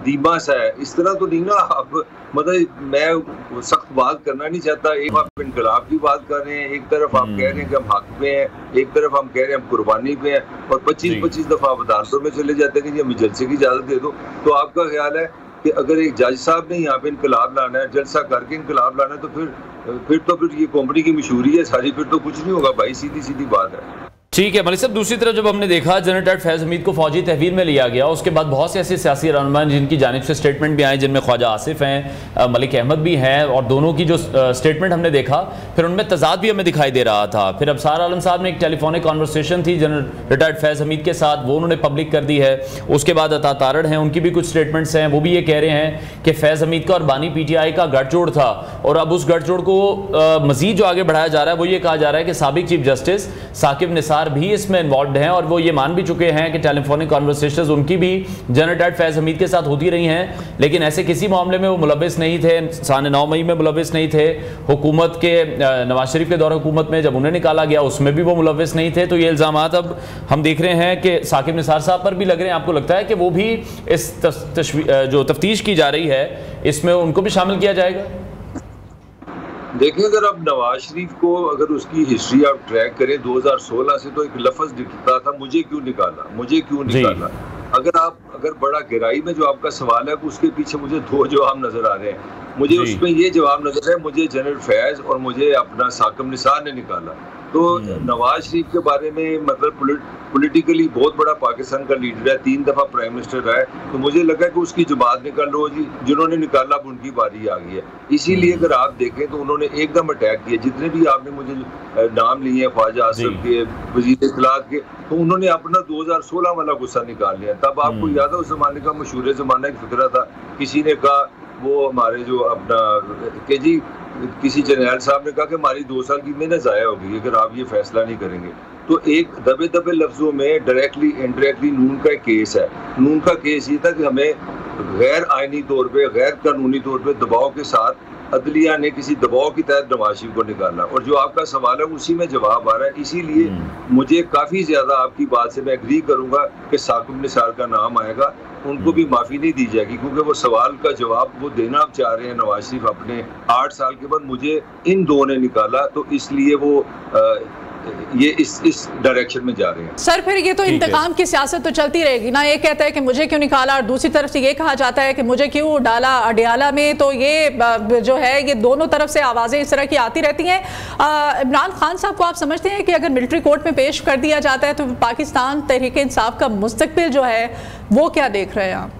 धीमा सा है। इस तरह तो नहीं ना आप, मतलब मैं सख्त बात करना नहीं चाहता। एक आप इनकलाब की बात कर रहे हैं, एक तरफ आप कह रहे हैं कि हम हक पे हैं, एक तरफ हम कह रहे हैं हम कुर्बानी पे हैं, और 25-25 दफा आप अदालतों में चले जाते हैं कि जी हमें जलसे की इजाजत दे दो। तो आपका ख्याल है कि अगर एक जज साहब ने यहाँ पे इनकलाब लाना है, जलसा करके इनकलाब लाना है, तो फिर ये कंपनी की मशहूरी है सारी, फिर तो कुछ नहीं होगा भाई, सीधी सीधी बात है। ठीक है मलिक साहब, दूसरी तरफ जब हमने देखा जनरल डॉक्टर फैज़ हमीद को फौजी तहवील में लिया गया, उसके बाद बहुत से ऐसे सियासी रहनुमा जिनकी जानिब से स्टेटमेंट भी आए, जिनमें ख्वाजा आसिफ हैं, मलिक अहमद भी हैं, और दोनों की जो स्टेटमेंट हमने देखा फिर उनमें तजाद भी हमें दिखाई दे रहा था। फिर अबसार आलम साहब ने एक टेलीफोनिक कॉन्वर्सेशन थी जनरल रिटायर्ड फैज़ हमीद के साथ, वो उन्होंने पब्लिक कर दी है। उसके बाद अता तारड़ हैं, उनकी भी कुछ स्टेटमेंट्स हैं, वो भी ये कह रहे हैं कि फैज़ हमीद का और बानी PTI का गठजोड़ था, और अब उस गठजोड़ को मजीद जो आगे बढ़ाया जा रहा है वो ये कहा जा रहा है कि साबिक चीफ जस्टिस साकिब निसार भी इसमें हैं, और वो ये मान भी चुके हैं कि टेलीफोनिक कॉन्वर्सेशंस उनकी भी जनरल डॉक्टर फैज़ हमीद के साथ होती रही हैं, लेकिन ऐसे किसी मामले में वो मुलविस नहीं थे। सन 9 मई में मुलविस नहीं थे, हुकूमत के नवाज शरीफ के दौर हुकूमत में जब उन्हें निकाला गया उसमें भी वो मुलविस नहीं थे। तो ये इल्ज़ामात अब हम देख रहे हैं कि साकिब निसार साहब पर भी लग रहे हैं। आपको लगता है कि वो भी इस जो तफ्तीश की जा रही है इसमें उनको भी शामिल किया जाएगा? देखिए, अगर आप नवाज शरीफ को अगर उसकी हिस्ट्री आप ट्रैक करें 2016 से, तो एक लफ्ज दिखता था मुझे क्यों निकाला, मुझे क्यों निकाला। अगर बड़ा गहराई में जो आपका सवाल है उसके पीछे मुझे दो जवाब नजर आ रहे हैं। मुझे उसमें ये जवाब नजर है, मुझे जनरल फैज़ और मुझे अपना साकिब निसार ने निकाला। तो नवाज शरीफ के बारे में मतलब पॉलिटिकली बहुत बड़ा पाकिस्तान का लीडर है, 3 दफा प्राइम मिनिस्टर रहा है, तो मुझे लगा कि उसकी जमात निकाल लो जी, जिन्होंने निकाला अब उनकी बारी आ गई है। इसीलिए अगर आप देखें तो उन्होंने एकदम अटैक किया, जितने भी आपने मुझे नाम लिए हैं ख्वाजा आसिफ के, वजीर इत्तलात के, तो उन्होंने अपना 2016 वाला गुस्सा निकाल लिया। तब आपको याद है उस जमाने का मशहूर जमाना एक फिक्रा था, किसी ने कहा वो हमारे जो अपना के जी किसी जर्नैल साहब ने कहा कि हमारी 2 साल की मेहनत ज़ाया होगी अगर आप ये फैसला नहीं करेंगे। तो एक दबे दबे लफ्जों में डायरेक्टली इनडायरेक्टली नून का एक केस है। नून का केस ये था कि हमें गैर आइनी तौर पे, गैर कानूनी तौर पे दबाव के साथ अदलिया ने किसी दबाव की तहत नवाज शरीफ को निकालना। और जो आपका सवाल है उसी में जवाब आ रहा है। इसीलिए मुझे काफ़ी ज़्यादा आपकी बात से मैं एग्री करूँगा कि साकिब निसार का नाम आएगा, उनको भी माफ़ी नहीं दी जाएगी, क्योंकि वो सवाल का जवाब वो देना आप चाह रहे हैं नवाज शरीफ अपने 8 साल के बाद मुझे इन दो ने निकाला, तो इसलिए वो ये इस डायरेक्शन में जा रहे हैं। सर फिर ये तो इंतकाम की सियासत तो चलती रहेगी ना, ये कहता है कि मुझे क्यों निकाला और दूसरी तरफ से ये कहा जाता है कि मुझे क्यों डाला अडियाला में, तो ये जो है ये दोनों तरफ से आवाज़ें इस तरह की आती रहती हैं। इमरान खान साहब को आप समझते हैं कि अगर मिलिट्री कोर्ट में पेश कर दिया जाता है तो पाकिस्तान तहरीक इंसाफ का मुस्तकबिल जो है वो क्या देख रहे हैं आप?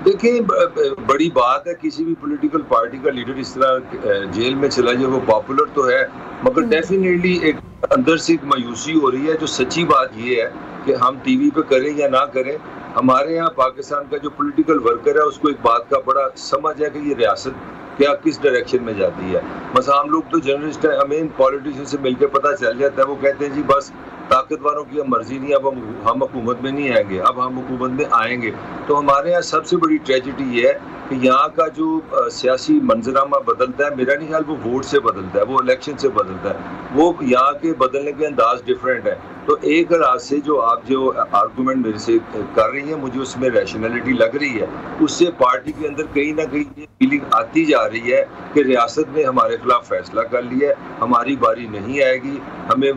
देखिए, बड़ी बात है किसी भी पॉलिटिकल पार्टी का लीडर इस तरह जेल में चला जाए, वो पॉपुलर तो है मगर डेफिनेटली एक अंदर से एक मायूसी हो रही है। जो सच्ची बात ये है कि हम टीवी पे करें या ना करें, हमारे यहाँ पाकिस्तान का जो पॉलिटिकल वर्कर है उसको एक बात का बड़ा समझ है कि ये रियासत क्या किस डायरेक्शन में जाती है। बस हम लोग तो जर्नलिस्ट हैं, हमें पॉलिटिशियन से मिलकर पता चल जाता है। वो कहते हैं जी बस ताकतवरों की अब मर्जी नहीं, अब हम हुकूमत में नहीं आएंगे, अब हम हुकूमत में आएंगे। तो हमारे यहाँ सबसे बड़ी ट्रेजिडी ये है कि यहाँ का जो सियासी मंजरामा बदलता है, मेरा नहीं ख्याल वो वोट से बदलता है, वो इलेक्शन से बदलता है, वो यहाँ के बदलने के अंदाज डिफरेंट है। तो एक राज से जो आप जो आर्गूमेंट मेरे से कर रही हैं, मुझे उसमें रैशनैलिटी लग रही है, उससे पार्टी के अंदर कहीं ना कहीं ये फीलिंग आती जा रही है कि रियासत ने हमारे खिलाफ फैसला कर लिया है, हमारी बारी नहीं आएगी, हमें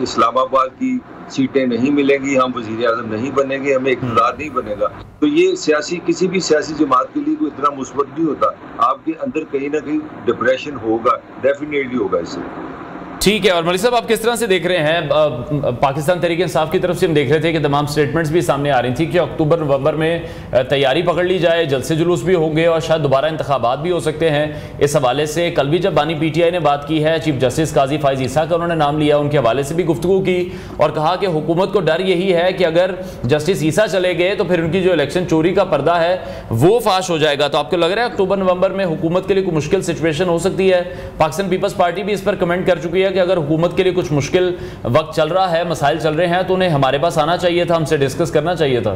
इस्लामाबाद की सीटें नहीं मिलेंगी, हम वजीर आज़म नहीं बनेंगे, हमें इक़्तिदार नहीं बनेगा। तो ये सियासी किसी भी सियासी जमात के लिए कोई इतना मुस्बत नहीं होता। आपके अंदर कहीं ना कहीं डिप्रेशन होगा, डेफिनेटली होगा इससे। ठीक है। और मलिक साहब, आप किस तरह से देख रहे हैं? पाकिस्तान तहरीक इंसाफ की तरफ से हम देख रहे थे कि तमाम स्टेटमेंट्स भी सामने आ रही थी कि अक्टूबर नवंबर में तैयारी पकड़ ली जाए, जलसे जुलूस भी होंगे और शायद दोबारा इंतखाबात भी हो सकते हैं। इस हवाले से कल भी जब बानी PTI ने बात की है, चीफ जस्टिस काजी फाइज ईसा का उन्होंने नाम लिया, उनके हवाले से भी गुफ्तगू की और कहा कि हुकूमत को डर यही है कि अगर जस्टिस ईसा चले गए तो फिर उनकी जो इलेक्शन चोरी का पर्दा है वो फाश हो जाएगा। तो आपको लग रहा है अक्टूबर नवंबर में हुकूमत के लिए कोई मुश्किल सिचुएशन हो सकती है? पाकिस्तान पीपल्स पार्टी भी इस पर कमेंट कर चुकी है कि अगर हुकूमत के लिए कुछ मुश्किल वक्त चल रहा है, मसाइल चल रहे हैं, तो उन्हें हमारे पास आना चाहिए था, हमसे डिस्कस करना चाहिए था।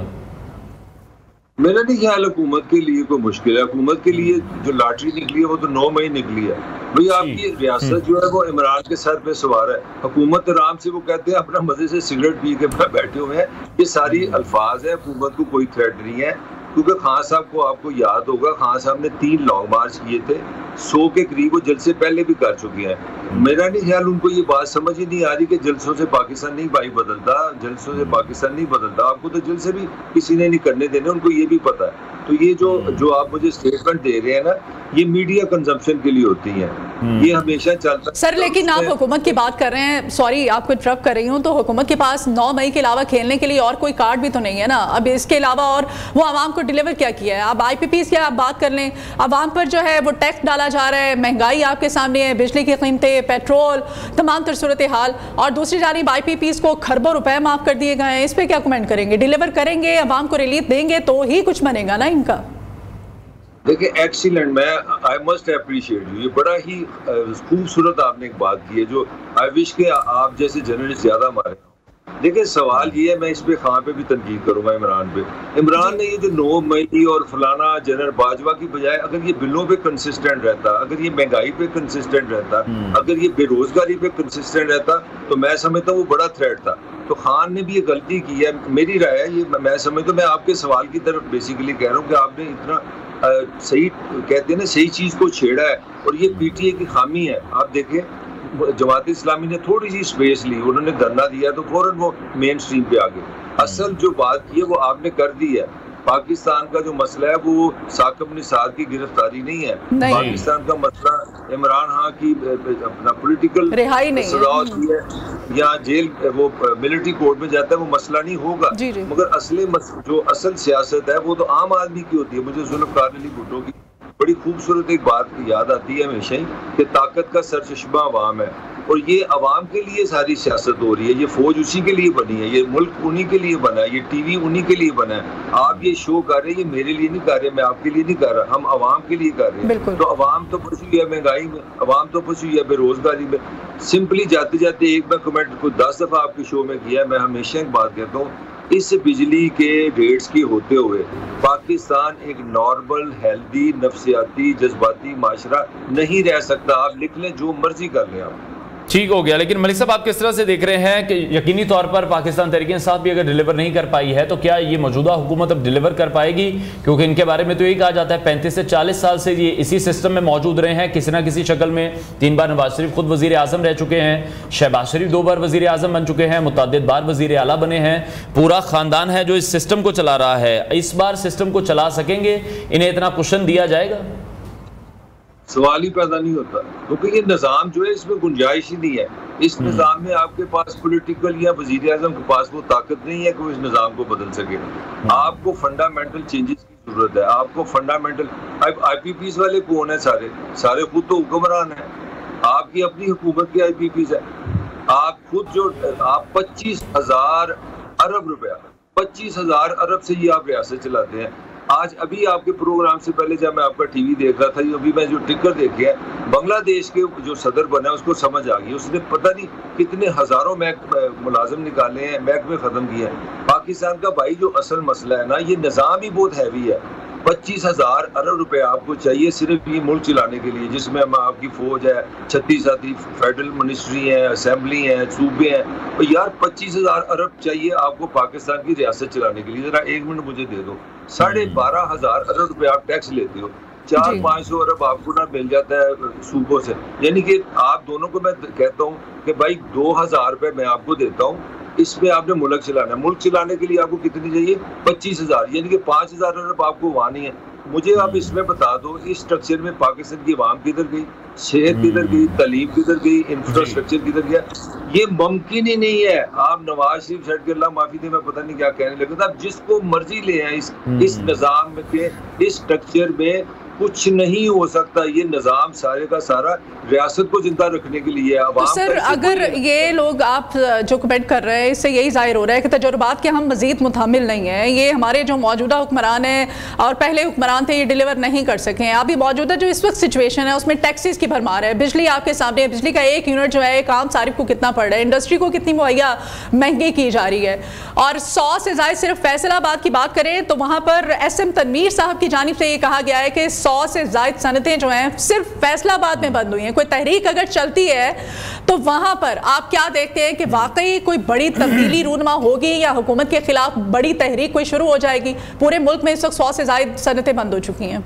मेरा नहीं ख्याल हुकूमत के लिए कोई मुश्किल है। हुकूमत के लिए जो लॉटरी निकली है वो तो 9 मई निकली है। भाई आपकी रियासत जो है वो इमरान के सर पे सवार है। हुकूमत आराम से वो कहते हैं अपना मजे से सिगरेट पी के बैठे हुए हैं। ये सारी अल्फाज है, हुकूमत को कोई थ्रेट नहीं है। क्योंकि खान साहब को आपको याद होगा, खान साहब ने 3 लॉन्ग मार्च किए थे, 100 के करीब वो जलसे पहले भी कर चुके हैं। मेरा नहीं ख्याल उनको ये बात समझ ही नहीं आ रही कि जलसों से पाकिस्तान नहीं भाई बदलता, जलसों से पाकिस्तान नहीं बदलता। आपको तो जलसे भी किसी ने नहीं करने देने, उनको ये भी पता है। तो ये जो आप मुझे स्टेटमेंट दे रहे हैं ना, ये मीडिया कंजम्पशन के लिए होती हैं, ये हमेशा चलता है। सर लेकिन आप हुकूमत की बात कर रहे हैं, सॉरी आपको इंटरप्ट कर रही हूँ, तो हुकूमत के पास 9 मई के अलावा खेलने के लिए और कोई कार्ड भी तो नहीं है ना। अब इसके अलावा और वो आवाम को डिलीवर क्या किया है? आप IPPs की आप बात कर लें, आवाम पर जो है वो टैक्स डाला जा रहा है, महंगाई आपके सामने है, बिजली की कीमतें, पेट्रोल, तमाम तर सूरत हाल, और दूसरी जानिब IPPs को खरबों रुपए माफ कर दिए गए हैं। इस पर क्या कमेंट करेंगे? डिलीवर करेंगे, आवाम को रिलीफ देंगे तो ही कुछ बनेगा ना इनका। देखिए एक्सीलेंट, मैं आई मस्ट अप्रिशिएट यू, ये बड़ा ही खूबसूरत आपने एक बात की है जो आई विश के आप जैसे जर्नलिस्ट ज्यादा हमारे। देखिए सवाल ये है, मैं इस पे खान पे भी तनकीद करूंगा इमरान पे। इमरान ने ये जो 9 मई और फलाना जनरल बाजवा की बजाय अगर ये बिलों पे कंसिस्टेंट रहता, अगर ये महंगाई पे कंसिस्टेंट रहता, अगर ये बेरोजगारी पे कंसिस्टेंट रहता, तो मैं समझता हूँ वो बड़ा थ्रेट था। तो खान ने भी ये गलती की है, मेरी राय है, ये मैं समझता हूँ। मैं आपके सवाल की तरफ बेसिकली कह रहा हूँ कि आपने इतना सही कहते हैं ना, सही चीज को छेड़ा है और ये PTI की खामी है। आप देखें जमात इस्लामी ने थोड़ी सी स्पेस ली, उन्होंने धरना दिया तो फौरन वो मेन स्ट्रीम पे आ गए। असल जो बात की है वो आपने कर दी है। पाकिस्तान का जो मसला है वो साकिब निसार की गिरफ्तारी नहीं है, पाकिस्तान का मसला इमरान खान की अपना पॉलिटिकल रिहाई नहीं है या जेल वो मिलिट्री कोर्ट में जाता है, वो मसला नहीं होगा। मगर जो असल सियासत है वो तो आम आदमी की होती है। मुझे जुल्फ़िकार अली भुट्टो की बड़ी खूबसूरत एक बात याद आती है हमेशा ही कि ताकत का सरचश्मा अवाम है, और ये अवाम के लिए सारी सियासत हो रही है। ये फौज उसी के लिए बनी है, ये मुल्क उन्हीं के लिए बना है, ये टीवी उन्हीं के लिए बना है। आप ये शो कर रहे हैं, ये मेरे लिए नहीं कर रहे, मैं आपके लिए नहीं कर रहा, हम अवाम के लिए कर रहे हैं। तो अवाम तो फंसी हुई है महंगाई में, अवाम तो फंसी हुई है बेरोजगारी में। सिंपली जाते जाते एक मैं कमेंट को 10 दफा आपके शो में किया, मैं हमेशा एक बात कहता हूँ, इस बिजली के रेट्स की होते हुए पाकिस्तान एक नॉर्मल हेल्दी नफ्सियाती जज्बाती माशरा नहीं रह सकता। आप लिख लें, जो मर्जी कर लें आप। ठीक हो गया। लेकिन मलिक साहब, आप किस तरह से देख रहे हैं कि यकीनी तौर पर पाकिस्तान तहरीक इंसाफ भी अगर डिलीवर नहीं कर पाई है तो क्या ये मौजूदा हुकूमत अब डिलीवर कर पाएगी? क्योंकि इनके बारे में तो यही कहा जाता है 35 से 40 साल से ये इसी सिस्टम में मौजूद रहे हैं किसी ना किसी शक्ल में। 3 बार नवाज शरीफ खुद वजीर आजम रह चुके हैं, शहबाज शरीफ 2 बार वजीर आजम बन चुके हैं, मुतअद्दिद बार वजीर आला बने हैं। पूरा खानदान है जो इस सिस्टम को चला रहा है। इस बार सिस्टम को चला सकेंगे? इन्हें इतना कुशन दिया जाएगा? सवाल ही पैदा नहीं होता, क्योंकि ये निज़ाम जो है इसमें गुंजाइश ही नहीं है। इस निज़ाम में आपके पास पॉलिटिकल या वजीर आज़म के पास वो ताकत नहीं है कि वो इस निज़ाम को बदल सके। आपको फंडामेंटल चेंजेस की जरूरत है। आपको फंडामेंटल IPPs वाले कौन है? सारे खुद तो हुक्मरान है। आपकी अपनी हुकूमत के IPPs है। आप खुद जो आप 25,000 अरब रुपया 25,000 अरब से ही आप रियासत चलाते हैं। आज अभी आपके प्रोग्राम से पहले जब मैं आपका टीवी देख रहा था, अभी मैं जो टिकर देखे है, बांग्लादेश के जो सदर बना है उसको समझ आ गई। उसने पता नहीं कितने हजारों मुलाजिम निकाले हैं, महकमे खत्म किए हैं। पाकिस्तान का भाई जो असल मसला है ना, ये निज़ाम ही बहुत हैवी है। 25,000 अरब रुपए आपको चाहिए सिर्फ ये मुल्क चलाने के लिए, जिसमें आपकी फौज है, 36 फेडरल मिनिस्ट्री है, असेंबली है, सूबे हैं। और यार 25,000 अरब चाहिए आपको पाकिस्तान की रियासत चलाने के लिए। जरा 1 मिनट मुझे दे दो। 12,500 अरब रुपए आप टैक्स लेते हो, 400-500 अरब आपको ना मिल जाता है सूबों से। यानी कि आप दोनों को मैं कहता हूँ कि भाई 2,000 रुपए मैं आपको देता हूँ, इसमें आपने मुल्क चलाना है। मुल्क चलाने के लिए आपको कितनी चाहिए? 25,000, यानी कि 5,000 अरब आपको वहाँ नहीं है। मुझे आप इसमें बता दो, इस स्ट्रक्चर में पाकिस्तान की आवाम किधर गई, सेहत किधर गई, तालीम किधर गई, इंफ्रास्ट्रक्चर किधर गया? ये मुमकिन ही नहीं है। आप नवाज शरीफ छठ के अल्लाह माफी दे, मैं पता नहीं क्या कहने लगा था। आप जिसको मर्जी ले आए इस निज़ाम के, इस स्ट्रक्चर में कुछ नहीं हो सकता। ये निज़ाम सारे का सारा रियासत को जिंदा रखने के लिए है। तो सर, अगर ये लोग आप जो कमेंट कर रहे हैं, इससे यही जाहिर हो रहा है कि तजुर्बात के हम मजीद मुतामिल नहीं हैं। ये हमारे जो मौजूदा हुक्मरान हैं और पहले हुक्मरान थे, ये डिलीवर नहीं कर सके हैं। अभी मौजूदा जो इस वक्त सिचुएशन है उसमें टैक्सेस की भरमार है। बिजली आपके सामने है, बिजली का 1 यूनिट जो है एक आम सारिफ को कितना पड़ रहा है, इंडस्ट्री को कितनी मुहैया महंगी की जा रही है। और 100 से ज़ायद सिर्फ फैसलाबाद की बात करें तो वहाँ पर SM तनवीर साहब की जानिब से ये कहा गया है कि 100 से ज़ायद सनतें जो हैं सिर्फ फैसलाबाद में बंद हुई हैं। कोई तहरीक अगर चलती है तो वहां पर आप क्या देखते हैं कि वाकई कोई बड़ी तब्दीली रूनमा होगी या हुकूमत के खिलाफ बड़ी तहरीक कोई शुरू हो जाएगी? पूरे मुल्क में इस वक्त 100 से ज़ायद सनतें बंद हो चुकी हैं।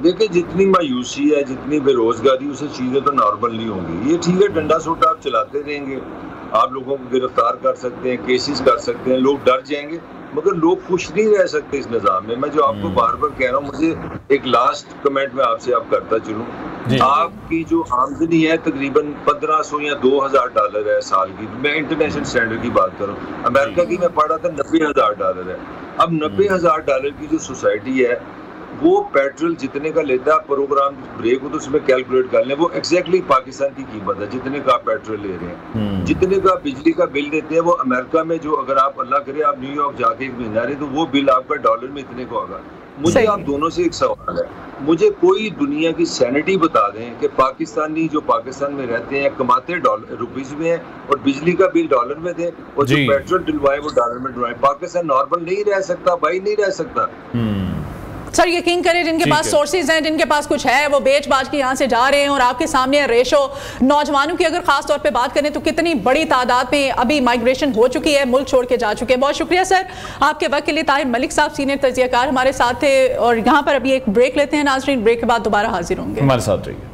देखिए, जितनी मायूसी है, जितनी बेरोजगारी, उससे चीजें तो नॉर्मल नहीं होंगी। ये ठीक है, डंडा सोटा आप चलाते रहेंगे, आप लोगों को गिरफ्तार कर सकते हैं, केसेस कर सकते हैं, लोग डर जाएंगे, मगर लोग खुश नहीं रह सकते इस निज़ाम में। मैं जो आपको बार बार कह रहा हूँ, मुझे एक लास्ट कमेंट में आपसे आप करता चलूँ। आपकी जो आमदनी है तकरीबन 1,500 या 2,000 डॉलर है साल की। मैं इंटरनेशनल स्टैंडर्ड की बात करूँ, अमेरिका की मैं पढ़ा था 90,000 डॉलर है। अब 90,000 डॉलर की जो सोसाइटी है, वो पेट्रोल जितने का लेता है, प्रोग्राम ब्रेक हो तो उसमें कैलकुलेट कर लें, वो एग्जैक्टली पाकिस्तान की कीमत है जितने का आप पेट्रोल ले रहे हैं। जितने का बिजली का बिल देते हैं, वो अमेरिका में जो, अगर आप अल्लाह करे आप न्यूयॉर्क जाके 1 महीना रहे, तो वो बिल आपका डॉलर में इतने का होगा। मुझे आप दोनों से एक सवाल है, मुझे कोई दुनिया की सैनिटी बता दें कि पाकिस्तानी जो पाकिस्तान में रहते हैं कमाते रुपीज में हैं और बिजली का बिल डॉलर में दें, और जो पेट्रोल डलवाए वो डॉलर में डलवाए। पाकिस्तान नॉर्मल नहीं रह सकता भाई, नहीं रह सकता। सर, यकीन करें, जिनके पास सोर्सेज हैं, जिनके पास कुछ है, वो बेच बाज के यहाँ से जा रहे हैं। और आपके सामने रेशो नौजवानों की अगर खास तौर पे बात करें तो कितनी बड़ी तादाद में अभी माइग्रेशन हो चुकी है, मुल्क छोड़ के जा चुके हैं। बहुत शुक्रिया सर आपके वक्त के लिए। ताहिर मलिक साहब सीनियर तजियाकार हमारे साथ थे। और यहाँ पर अभी एक ब्रेक लेते हैं नाज़रीन, ब्रेक के बाद दोबारा हाजिर होंगे। हमारे साथ रहिए।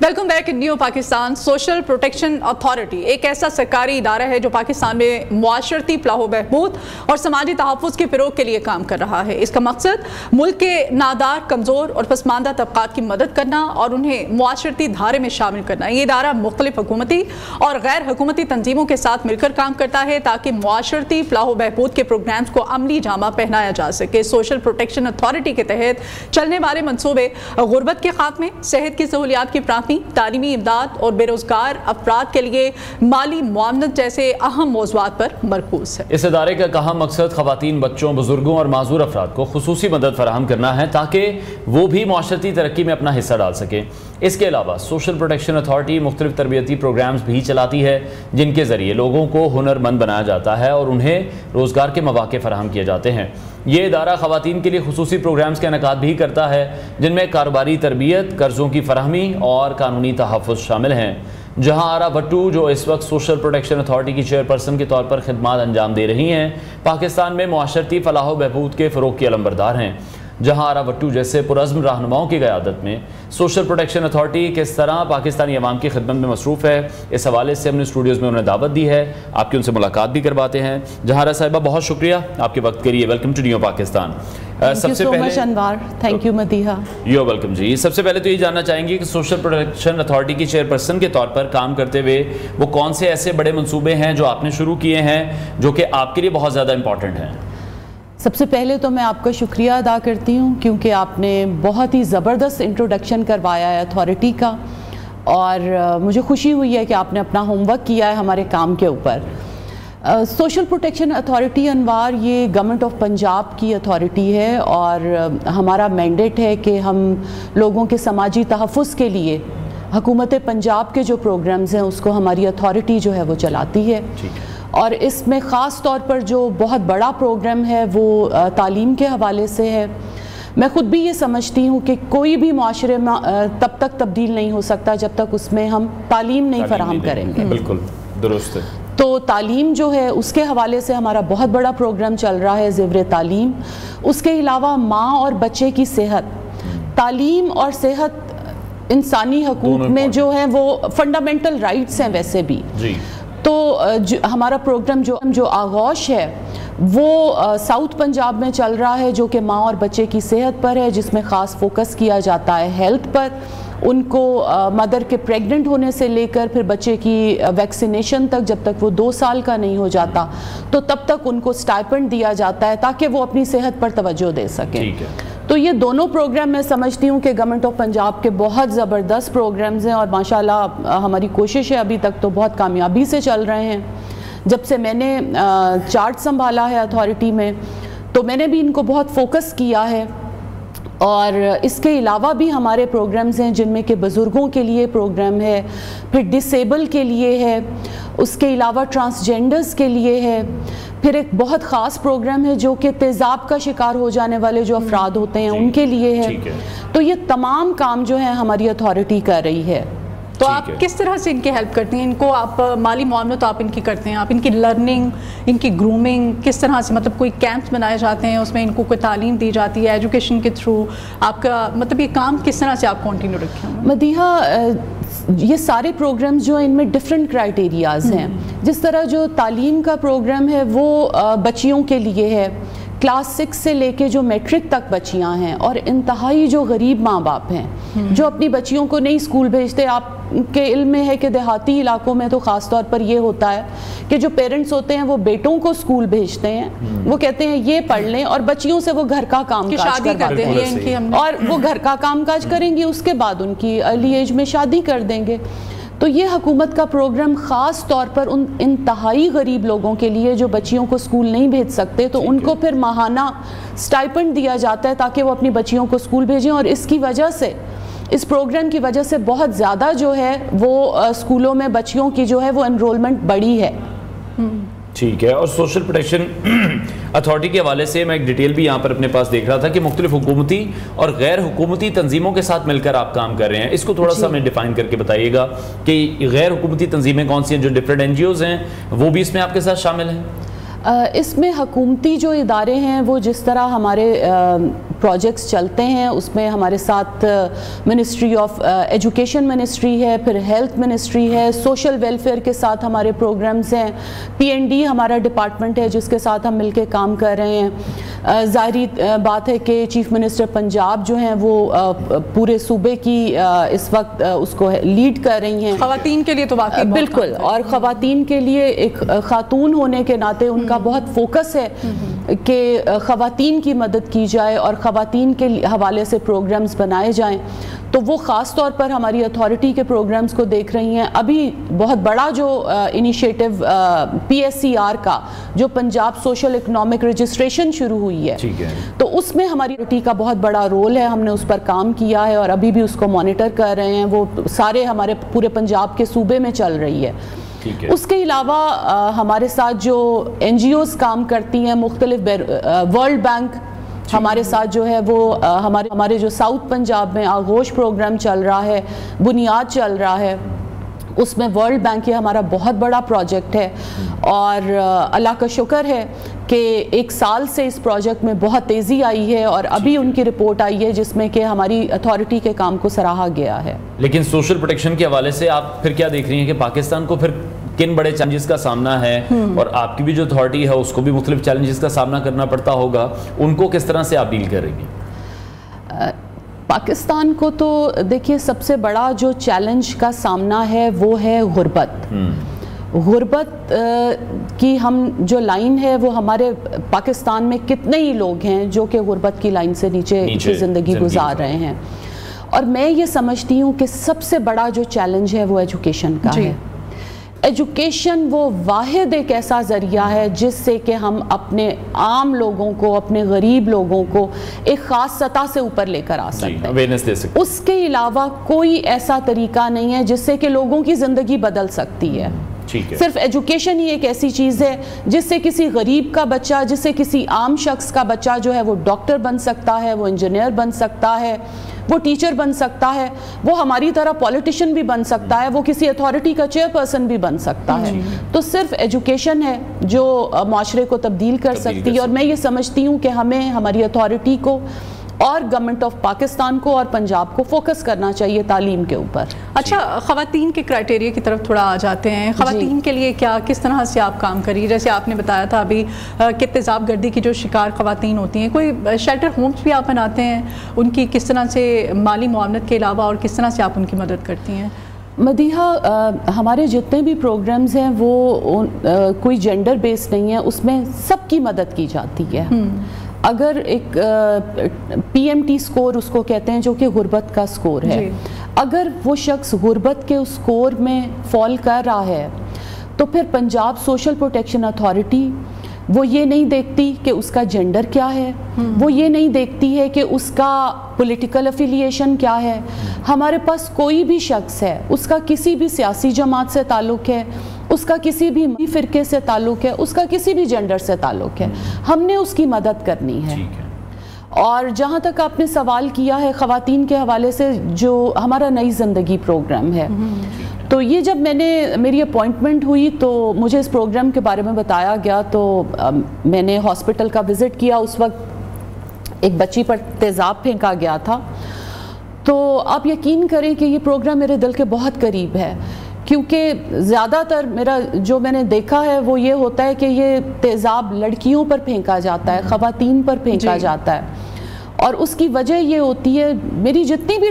Welcome back. New Pakistan social protection authority एक ऐसा सरकारी इदारा है जो पाकिस्तान में मुआशरती फलाह बहबूद और समाजी तहफ़्फ़ुज़ के फ़रोग़ के लिए काम कर रहा है। इसका मकसद मुल्क के नादार, कमज़ोर और पसमानदा तबक़ात की मदद करना और उन्हें मुआशरती धारे में शामिल करना। ये इदारा मुख्तलिफ़ हुकूमती और गैर हुकूमती तंजीमों के साथ मिलकर काम करता है ताकि मुआशरती फलाह बहबूद के प्रोग्राम्स को अमली जामा पहनाया जा सके। सोशल प्रोटेक्शन अथॉरिटी के तहत चलने वाले मनसूबे गुर्बत के खात्मे, सेहत की सहूलियात की प्राप्ति, तालीमी इमदाद और बेरोजगार अफराद के लिए माली मुआवनत जैसे अहम मौज़ूआत पर मरकूज है। इस इदारे का कहा मकसद ख़वातीन, बच्चों, बुजुर्गों और माजूर अफराद को खुसूसी मदद फराहम करना है ताकि वो भी मुआशरती तरक्की में अपना हिस्सा डाल सकें। इसके अलावा सोशल प्रोटेक्शन अथॉरिटी मुख्तलिफ तरबियती प्रोग्राम्स भी चलाती है जिनके ज़रिए लोगों को हुनरमंद बनाया जाता है और उन्हें रोज़गार के मौक़े फराहम किए जाते हैं। ये इदारा ख़वातीन के लिए खुसूसी प्रोग्राम्स का इनेकाद भी करता है, जिनमें कारोबारी तरबियत, कर्ज़ों की फराहमी और कानूनी तहफ़्फ़ुज़ शामिल हैं। जहां आरा भट्टू, जो इस वक्त सोशल प्रोटेक्शन अथॉरिटी की चेयरपर्सन के तौर पर खिदमात अंजाम दे रही हैं, पाकिस्तान में मुआशरती फलाह बहबूद के फ़रोग़ की अलंबरदार हैं। जहां आरा भट्टू जैसे पुरज़्म रहनुमाओं की क़यादत में सोशल प्रोटेक्शन अथॉरिटी किस तरह पाकिस्तानी अवाम की खिदमत में मसरूफ़ है, इस हवाले से हमने स्टूडियोज़ में उन्हें दावत दी है। आपकी उनसे मुलाकात भी करवाते हैं। जहारा साहिबा, बहुत शुक्रिया आपके वक्त के लिए। Welcome to new Pakistan. सबसे पहले Anwar, thank you Madiha. You welcome ji. सबसे पहले तो ये जानना चाहेंगे कि सोशल प्रोटेक्शन अथॉरिटी की चेयरपर्सन के तौर पर काम करते हुए वो कौन से ऐसे बड़े मंसूबे हैं जो आपने शुरू किए हैं जो कि आपके लिए बहुत ज़्यादा इंपॉर्टेंट हैं? सबसे पहले तो मैं आपका शुक्रिया अदा करती हूँ क्योंकि आपने बहुत ही ज़बरदस्त इंट्रोडक्शन करवाया है अथॉरिटी का, और मुझे खुशी हुई है कि आपने अपना होमवर्क किया है हमारे काम के ऊपर। सोशल प्रोटेक्शन अथॉरिटी अनवार ये गवर्नमेंट ऑफ पंजाब की अथॉरिटी है और हमारा मैंडेट है कि हम लोगों के समाजी तहफ़्फ़ुज़ के लिए हुकूमत पंजाब के जो प्रोग्राम्स हैं उसको हमारी अथॉरिटी जो है वो चलाती है। और इसमें ख़ास तौर पर जो बहुत बड़ा प्रोग्राम है वो तालीम के हवाले से है। मैं ख़ुद भी ये समझती हूँ कि कोई भी माशरे में तब तक तब्दील नहीं हो सकता जब तक उसमें हम तालीम नहीं फराहम करेंगे। बिल्कुल दुरुस्त है। तो तालीम जो है उसके हवाले से हमारा बहुत बड़ा प्रोग्राम चल रहा है, ज़िव्र तालीम। उसके अलावा माँ और बच्चे की सेहत, तालीम और सेहत इंसानी हकूक़ में जो है वो फंडामेंटल राइट्स हैं वैसे भी जी। तो हमारा प्रोग्राम जो आगोश है वो साउथ पंजाब में चल रहा है, जो कि माँ और बच्चे की सेहत पर है, जिसमें ख़ास फोकस किया जाता है हेल्थ पर। उनको मदर के प्रेग्नेंट होने से लेकर फिर बच्चे की वैक्सीनेशन तक, जब तक वो 2 साल का नहीं हो जाता तो तब तक उनको स्टाइपेंड दिया जाता है ताकि वो अपनी सेहत पर तवज्जो दे सकें। तो ये दोनों प्रोग्राम मैं समझती हूँ कि गवर्नमेंट ऑफ पंजाब के बहुत ज़बरदस्त प्रोग्राम्स हैं और माशाल्लाह हमारी कोशिश है अभी तक तो बहुत कामयाबी से चल रहे हैं। जब से मैंने चार्ज संभाला है अथॉरिटी में तो मैंने भी इनको बहुत फोकस किया है। और इसके अलावा भी हमारे प्रोग्राम्स हैं जिनमें कि बुज़ुर्गों के लिए प्रोग्राम है, फिर डिसेबल के लिए है, उसके अलावा ट्रांसजेंडर्स के लिए है, फिर एक बहुत ख़ास प्रोग्राम है जो कि तेज़ाब का शिकार हो जाने वाले जो अफराद होते हैं उनके लिए है। तो ये तमाम काम जो है हमारी अथॉरिटी कर रही है। तो आप किस तरह से इनकी हेल्प करती हैं? इनको आप माली मुआवनत तो आप इनकी करते हैं, आप इनकी लर्निंग, इनकी ग्रूमिंग किस तरह से, मतलब कोई कैंप्स बनाए जाते हैं उसमें इनको कोई तालीम दी जाती है एजुकेशन के थ्रू? आपका मतलब ये काम किस तरह से आप कंटिन्यू रखें? मदीहा, ये सारे प्रोग्राम्स जो हैं इनमें डिफरेंट क्राइटेरियाज़ हैं। जिस तरह जो तालीम का प्रोग्राम है वो बच्चियों के लिए है, क्लास 6 से लेके जो मैट्रिक तक बच्चियां हैं और इंतहाई जो गरीब माँ बाप हैं जो अपनी बच्चियों को नहीं स्कूल भेजते। आपके इल्म में है कि देहाती इलाकों में तो ख़ास तौर पर ये होता है कि जो पेरेंट्स होते हैं वो बेटों को स्कूल भेजते हैं, वो कहते हैं ये पढ़ लें, और बच्चियों से वो घर का काम काज करते हैं और वो घर का काम काज करेंगी, उसके बाद उनकी अर्ली एज में शादी कर देंगे। तो ये हुकूमत का प्रोग्राम ख़ास तौर पर उन इंतहाई गरीब लोगों के लिए जो बच्चियों को स्कूल नहीं भेज सकते, तो उनको फिर माहाना स्टाइपेंड दिया जाता है ताकि वो अपनी बच्चियों को स्कूल भेजें। और इसकी वजह से, इस प्रोग्राम की वजह से बहुत ज़्यादा जो है वो स्कूलों में बच्चियों की जो है वो एनरोलमेंट बढ़ी है। ठीक है। और सोशल प्रोटेक्शन अथॉरिटी के हवाले से मैं एक डिटेल भी यहाँ पर अपने पास देख रहा था कि मुख्तलिफ हुकूमती और गैर हुकूमती तंजीमों के साथ मिलकर आप काम कर रहे हैं। इसको थोड़ा सा हमें डिफाइन करके बताइएगा कि गैर हुकूमती तंजीमें कौन सी हैं, जो डिफरेंट NGOs हैं वो भी इसमें आपके साथ शामिल हैं? इसमें हुकूमती जो इदारे हैं वो जिस तरह हमारे प्रोजेक्ट्स चलते हैं उसमें हमारे साथ मिनिस्ट्री ऑफ एजुकेशन मिनिस्ट्री है, फिर हेल्थ मिनिस्ट्री है, सोशल वेलफेयर के साथ हमारे प्रोग्राम्स हैं, PND हमारा डिपार्टमेंट है जिसके साथ हम मिलके काम कर रहे हैं। ज़ाहिरी बात है कि चीफ मिनिस्टर पंजाब जो हैं वो पूरे सूबे की इस वक्त उसको लीड कर रही हैं। ख़वातीन के लिए तो वाकई बिल्कुल, और ख़वातीन के लिए एक ख़ातून होने के नाते उनका बहुत फोकस है कि ख़वातीन की मदद की जाए और ख़वातीन के हवाले से प्रोग्राम्स बनाए जाएं। तो वो ख़ास तौर पर हमारी अथॉरिटी के प्रोग्राम्स को देख रही हैं। अभी बहुत बड़ा जो इनिशिएटिव PSCR का जो पंजाब सोशल इकोनॉमिक रजिस्ट्रेशन शुरू हुई है, तो उसमें हमारी अथॉरिटी का बहुत बड़ा रोल है। हमने उस पर काम किया है और अभी भी उसको मॉनिटर कर रहे हैं। वो सारे हमारे पूरे पंजाब के सूबे में चल रही है। उसके अलावा हमारे साथ जो NGOs काम करती हैं, मुख्तलिफ वर्ल्ड बैंक हमारे साथ जो है वो हमारे जो साउथ पंजाब में आगोश प्रोग्राम चल रहा है, बुनियाद चल रहा है, उसमें वर्ल्ड बैंक ये हमारा बहुत बड़ा प्रोजेक्ट है। और अल्लाह का शुक्र है कि 1 साल से इस प्रोजेक्ट में बहुत तेज़ी आई है और अभी उनकी रिपोर्ट आई है जिसमें कि हमारी अथॉरिटी के काम को सराहा गया है। लेकिन सोशल प्रोटेक्शन के हवाले से आप फिर क्या देख रही हैं कि पाकिस्तान को फिर किन बड़े चैलेंजेस का सामना है, और आपकी भी जो अथॉरिटी है उसको भी मुख्तलिफ चैलेंजेस का सामना करना पड़ता होगा, उनको किस तरह से आप डील करेंगी? पाकिस्तान को तो देखिए सबसे बड़ा जो चैलेंज का सामना है वो है गुर्बत। गुर्बत की हम जो लाइन है वो हमारे पाकिस्तान में कितने ही लोग हैं जो कि गुर्बत की लाइन से नीचे ज़िंदगी गुजार रहे हैं। और मैं ये समझती हूँ कि सबसे बड़ा जो चैलेंज है वो एजुकेशन का है। एजुकेशन वो वाहिद एक ऐसा ज़रिया है जिससे कि हम अपने आम लोगों को, अपने गरीब लोगों को एक ख़ास सतह से ऊपर लेकर आ सकते हैं, अवेयरनेस दे सकते हैं। उसके अलावा कोई ऐसा तरीका नहीं है जिससे कि लोगों की ज़िंदगी बदल सकती है। सिर्फ एजुकेशन ही एक ऐसी चीज़ है जिससे किसी गरीब का बच्चा, जिससे किसी आम शख्स का बच्चा जो है वो डॉक्टर बन सकता है, वो इंजीनियर बन सकता है, वो टीचर बन सकता है, वो हमारी तरह पॉलिटिशियन भी बन सकता है, वो किसी अथॉरिटी का चेयरपर्सन भी बन सकता है। तो सिर्फ एजुकेशन है जो माशरे को तब्दील कर सकती है। और मैं ये समझती हूँ कि हमें, हमारी अथॉरिटी को और गवर्नमेंट ऑफ पाकिस्तान को और पंजाब को फोकस करना चाहिए तालीम के ऊपर। अच्छा, ख़वातीन के क्राइटेरिया की तरफ थोड़ा आ जाते हैं। ख़वातीन के लिए क्या, किस तरह से आप काम करिए? जैसे आपने बताया था अभी कि तेज़ाब गर्दी की जो शिकार ख़वातीन होती हैं, कोई शेल्टर होम्स भी आप बनाते हैं, उनकी किस तरह से माली मुआवनत के अलावा और किस तरह से आप उनकी मदद करती हैं? मदीहा, हमारे जितने भी प्रोग्राम्स हैं वो कोई जेंडर बेस्ड नहीं है, उसमें सबकी मदद की जाती है। अगर एक PMT स्कोर उसको कहते हैं जो कि गुर्बत का स्कोर है, अगर वो शख्स गुर्बत के उस स्कोर में फॉल कर रहा है तो फिर पंजाब सोशल प्रोटेक्शन अथॉरिटी वो ये नहीं देखती कि उसका जेंडर क्या है, वो ये नहीं देखती है कि उसका पॉलिटिकल अफिलिएशन क्या है। हमारे पास कोई भी शख्स है, उसका किसी भी सियासी जमात से ताल्लुक़ है, उसका किसी भी फ़िरके से ताल्लुक़ है, उसका किसी भी जेंडर से ताल्लुक़ है, हमने उसकी मदद करनी है। और जहाँ तक आपने सवाल किया है ख़वातीन के हवाले से, जो हमारा नई ज़िंदगी प्रोग्राम है, तो ये जब मेरी अपॉइंटमेंट हुई तो मुझे इस प्रोग्राम के बारे में बताया गया, तो मैंने हॉस्पिटल का विज़िट किया। उस वक्त एक बच्ची पर तेज़ाब फेंका गया था। तो आप यकीन करें कि ये प्रोग्राम मेरे दिल के बहुत करीब है, क्योंकि ज़्यादातर जो मैंने देखा है वो ये होता है कि ये तेज़ाब लड़कियों पर फेंका जाता है, ख़वातीन पर फेंका जाता है। और उसकी वजह ये होती है, मेरी जितनी भी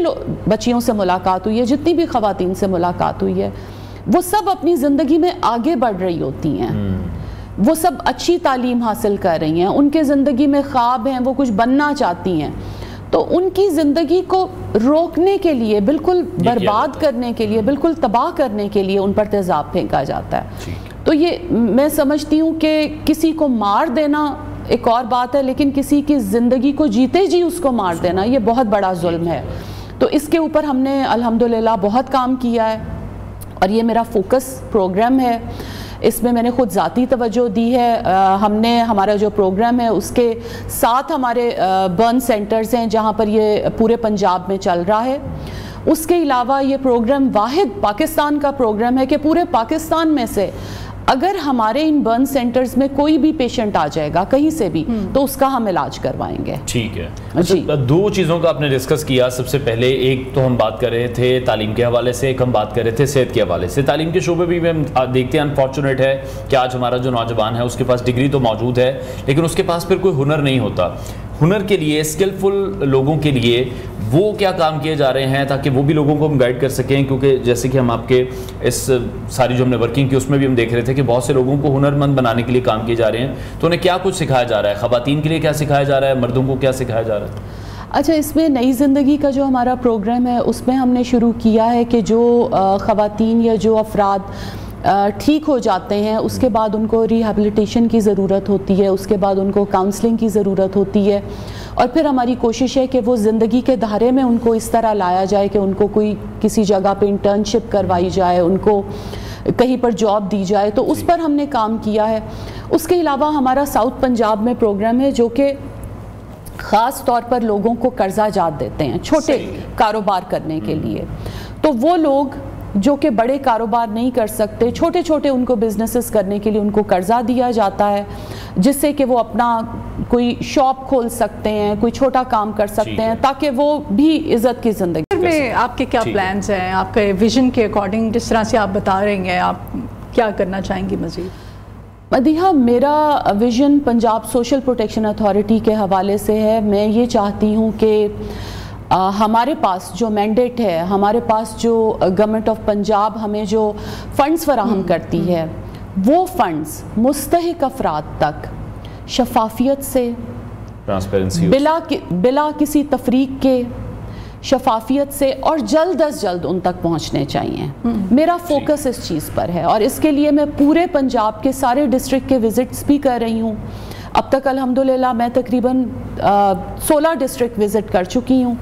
बच्चियों से मुलाकात हुई है, जितनी भी ख़वातीन से मुलाकात हुई है, वो सब अपनी ज़िंदगी में आगे बढ़ रही होती हैं, वो सब अच्छी तालीम हासिल कर रही हैं, उनके ज़िंदगी में ख्वाब हैं, वो कुछ बनना चाहती हैं। तो उनकी ज़िंदगी को रोकने के लिए, बिल्कुल बर्बाद करने के लिए, बिल्कुल तबाह करने के लिए उन पर तेज़ाब फेंका जाता है। तो ये मैं समझती हूँ कि किसी को मार देना एक और बात है, लेकिन किसी की ज़िंदगी को जीते जी उसको मार देना ये बहुत बड़ा जुल्म है। तो इसके ऊपर हमने अल्हम्दुलिल्लाह बहुत काम किया है और ये मेरा फोकस प्रोग्राम है। इसमें मैंने ख़ुद ज़ाती तवज्जो दी है। हमने हमारा जो प्रोग्राम है उसके साथ हमारे बर्न सेंटर्स हैं जहाँ पर ये पूरे पंजाब में चल रहा है। उसके अलावा ये प्रोग्राम वाहिद पाकिस्तान का प्रोग्राम है कि पूरे पाकिस्तान में से अगर हमारे इन बर्न सेंटर्स में कोई भी पेशेंट आ जाएगा कहीं से भी तो उसका हम इलाज करवाएंगे। ठीक है जी। दो चीज़ों का आपने डिस्कस किया। सबसे पहले एक तो हम बात कर रहे थे तालीम के हवाले से, एक हम बात कर रहे थे सेहत के हवाले से। तालीम के शोबे भी हम देखते हैं, अनफॉर्चुनेट है कि आज हमारा जो नौजवान है उसके पास डिग्री तो मौजूद है लेकिन उसके पास फिर कोई हुनर नहीं होता। हुनर के लिए, स्किलफुल लोगों के लिए वो क्या काम किए जा रहे हैं ताकि वो भी लोगों को हम गाइड कर सकें? क्योंकि जैसे कि हम आपके इस सारी जो हमने वर्किंग की उसमें भी हम देख रहे थे कि बहुत से लोगों को हुनरमंद बनाने के लिए काम किए जा रहे हैं। तो उन्हें क्या कुछ सिखाया जा रहा है? ख़वातीन के लिए क्या सिखाया जा रहा है, मर्दों को क्या सिखाया जा रहा है? अच्छा, इसमें नई ज़िंदगी का जो हमारा प्रोग्राम है उसमें हमने शुरू किया है कि जो ख़वातीन या जो अफराद ठीक हो जाते हैं उसके बाद उनको रिहैबिलिटेशन की ज़रूरत होती है, उसके बाद उनको काउंसलिंग की ज़रूरत होती है और फिर हमारी कोशिश है कि वो ज़िंदगी के धारे में उनको इस तरह लाया जाए कि उनको कोई किसी जगह पे इंटर्नशिप करवाई जाए, उनको कहीं पर जॉब दी जाए, तो उस पर हमने काम किया है। उसके अलावा हमारा साउथ पंजाब में प्रोग्राम है जो कि ख़ास तौर पर लोगों को कर्जा जात देते हैं छोटे कारोबार करने के लिए। तो वो लोग जो कि बड़े कारोबार नहीं कर सकते, छोटे छोटे उनको बिजनेसेस करने के लिए उनको कर्जा दिया जाता है, जिससे कि वो अपना कोई शॉप खोल सकते हैं, कोई छोटा काम कर सकते हैं, ताकि वो भी इज्जत की जिंदगी में। आपके क्या प्लान्स हैं, आपके विजन के अकॉर्डिंग जिस तरह से आप बता रहे हैं, आप क्या करना चाहेंगी मज़ीद? मदीहा, मेरा vision Punjab social protection authority के हवाले से है। मैं ये चाहती हूँ कि हमारे पास जो मैंडेट है, हमारे पास जो गवर्नमेंट ऑफ पंजाब हमें जो फ़ंड्स फराहम करती है, वो फ़ंड्स मुस्तहिक अफराद तक शफाफियत से, ट्रांसपेरेंसी, बिला किसी तफरीक के, शफाफियत से और जल्द अज जल्द उन तक पहुंचने चाहिए। मेरा फोकस इस चीज़ पर है और इसके लिए मैं पूरे पंजाब के सारे डिस्ट्रिक्ट के विज़िट्स भी कर रही हूँ। अब तक अल्हम्दुलिल्लाह मैं तकरीबन 16 डिस्ट्रिक्ट विज़िट कर चुकी हूँ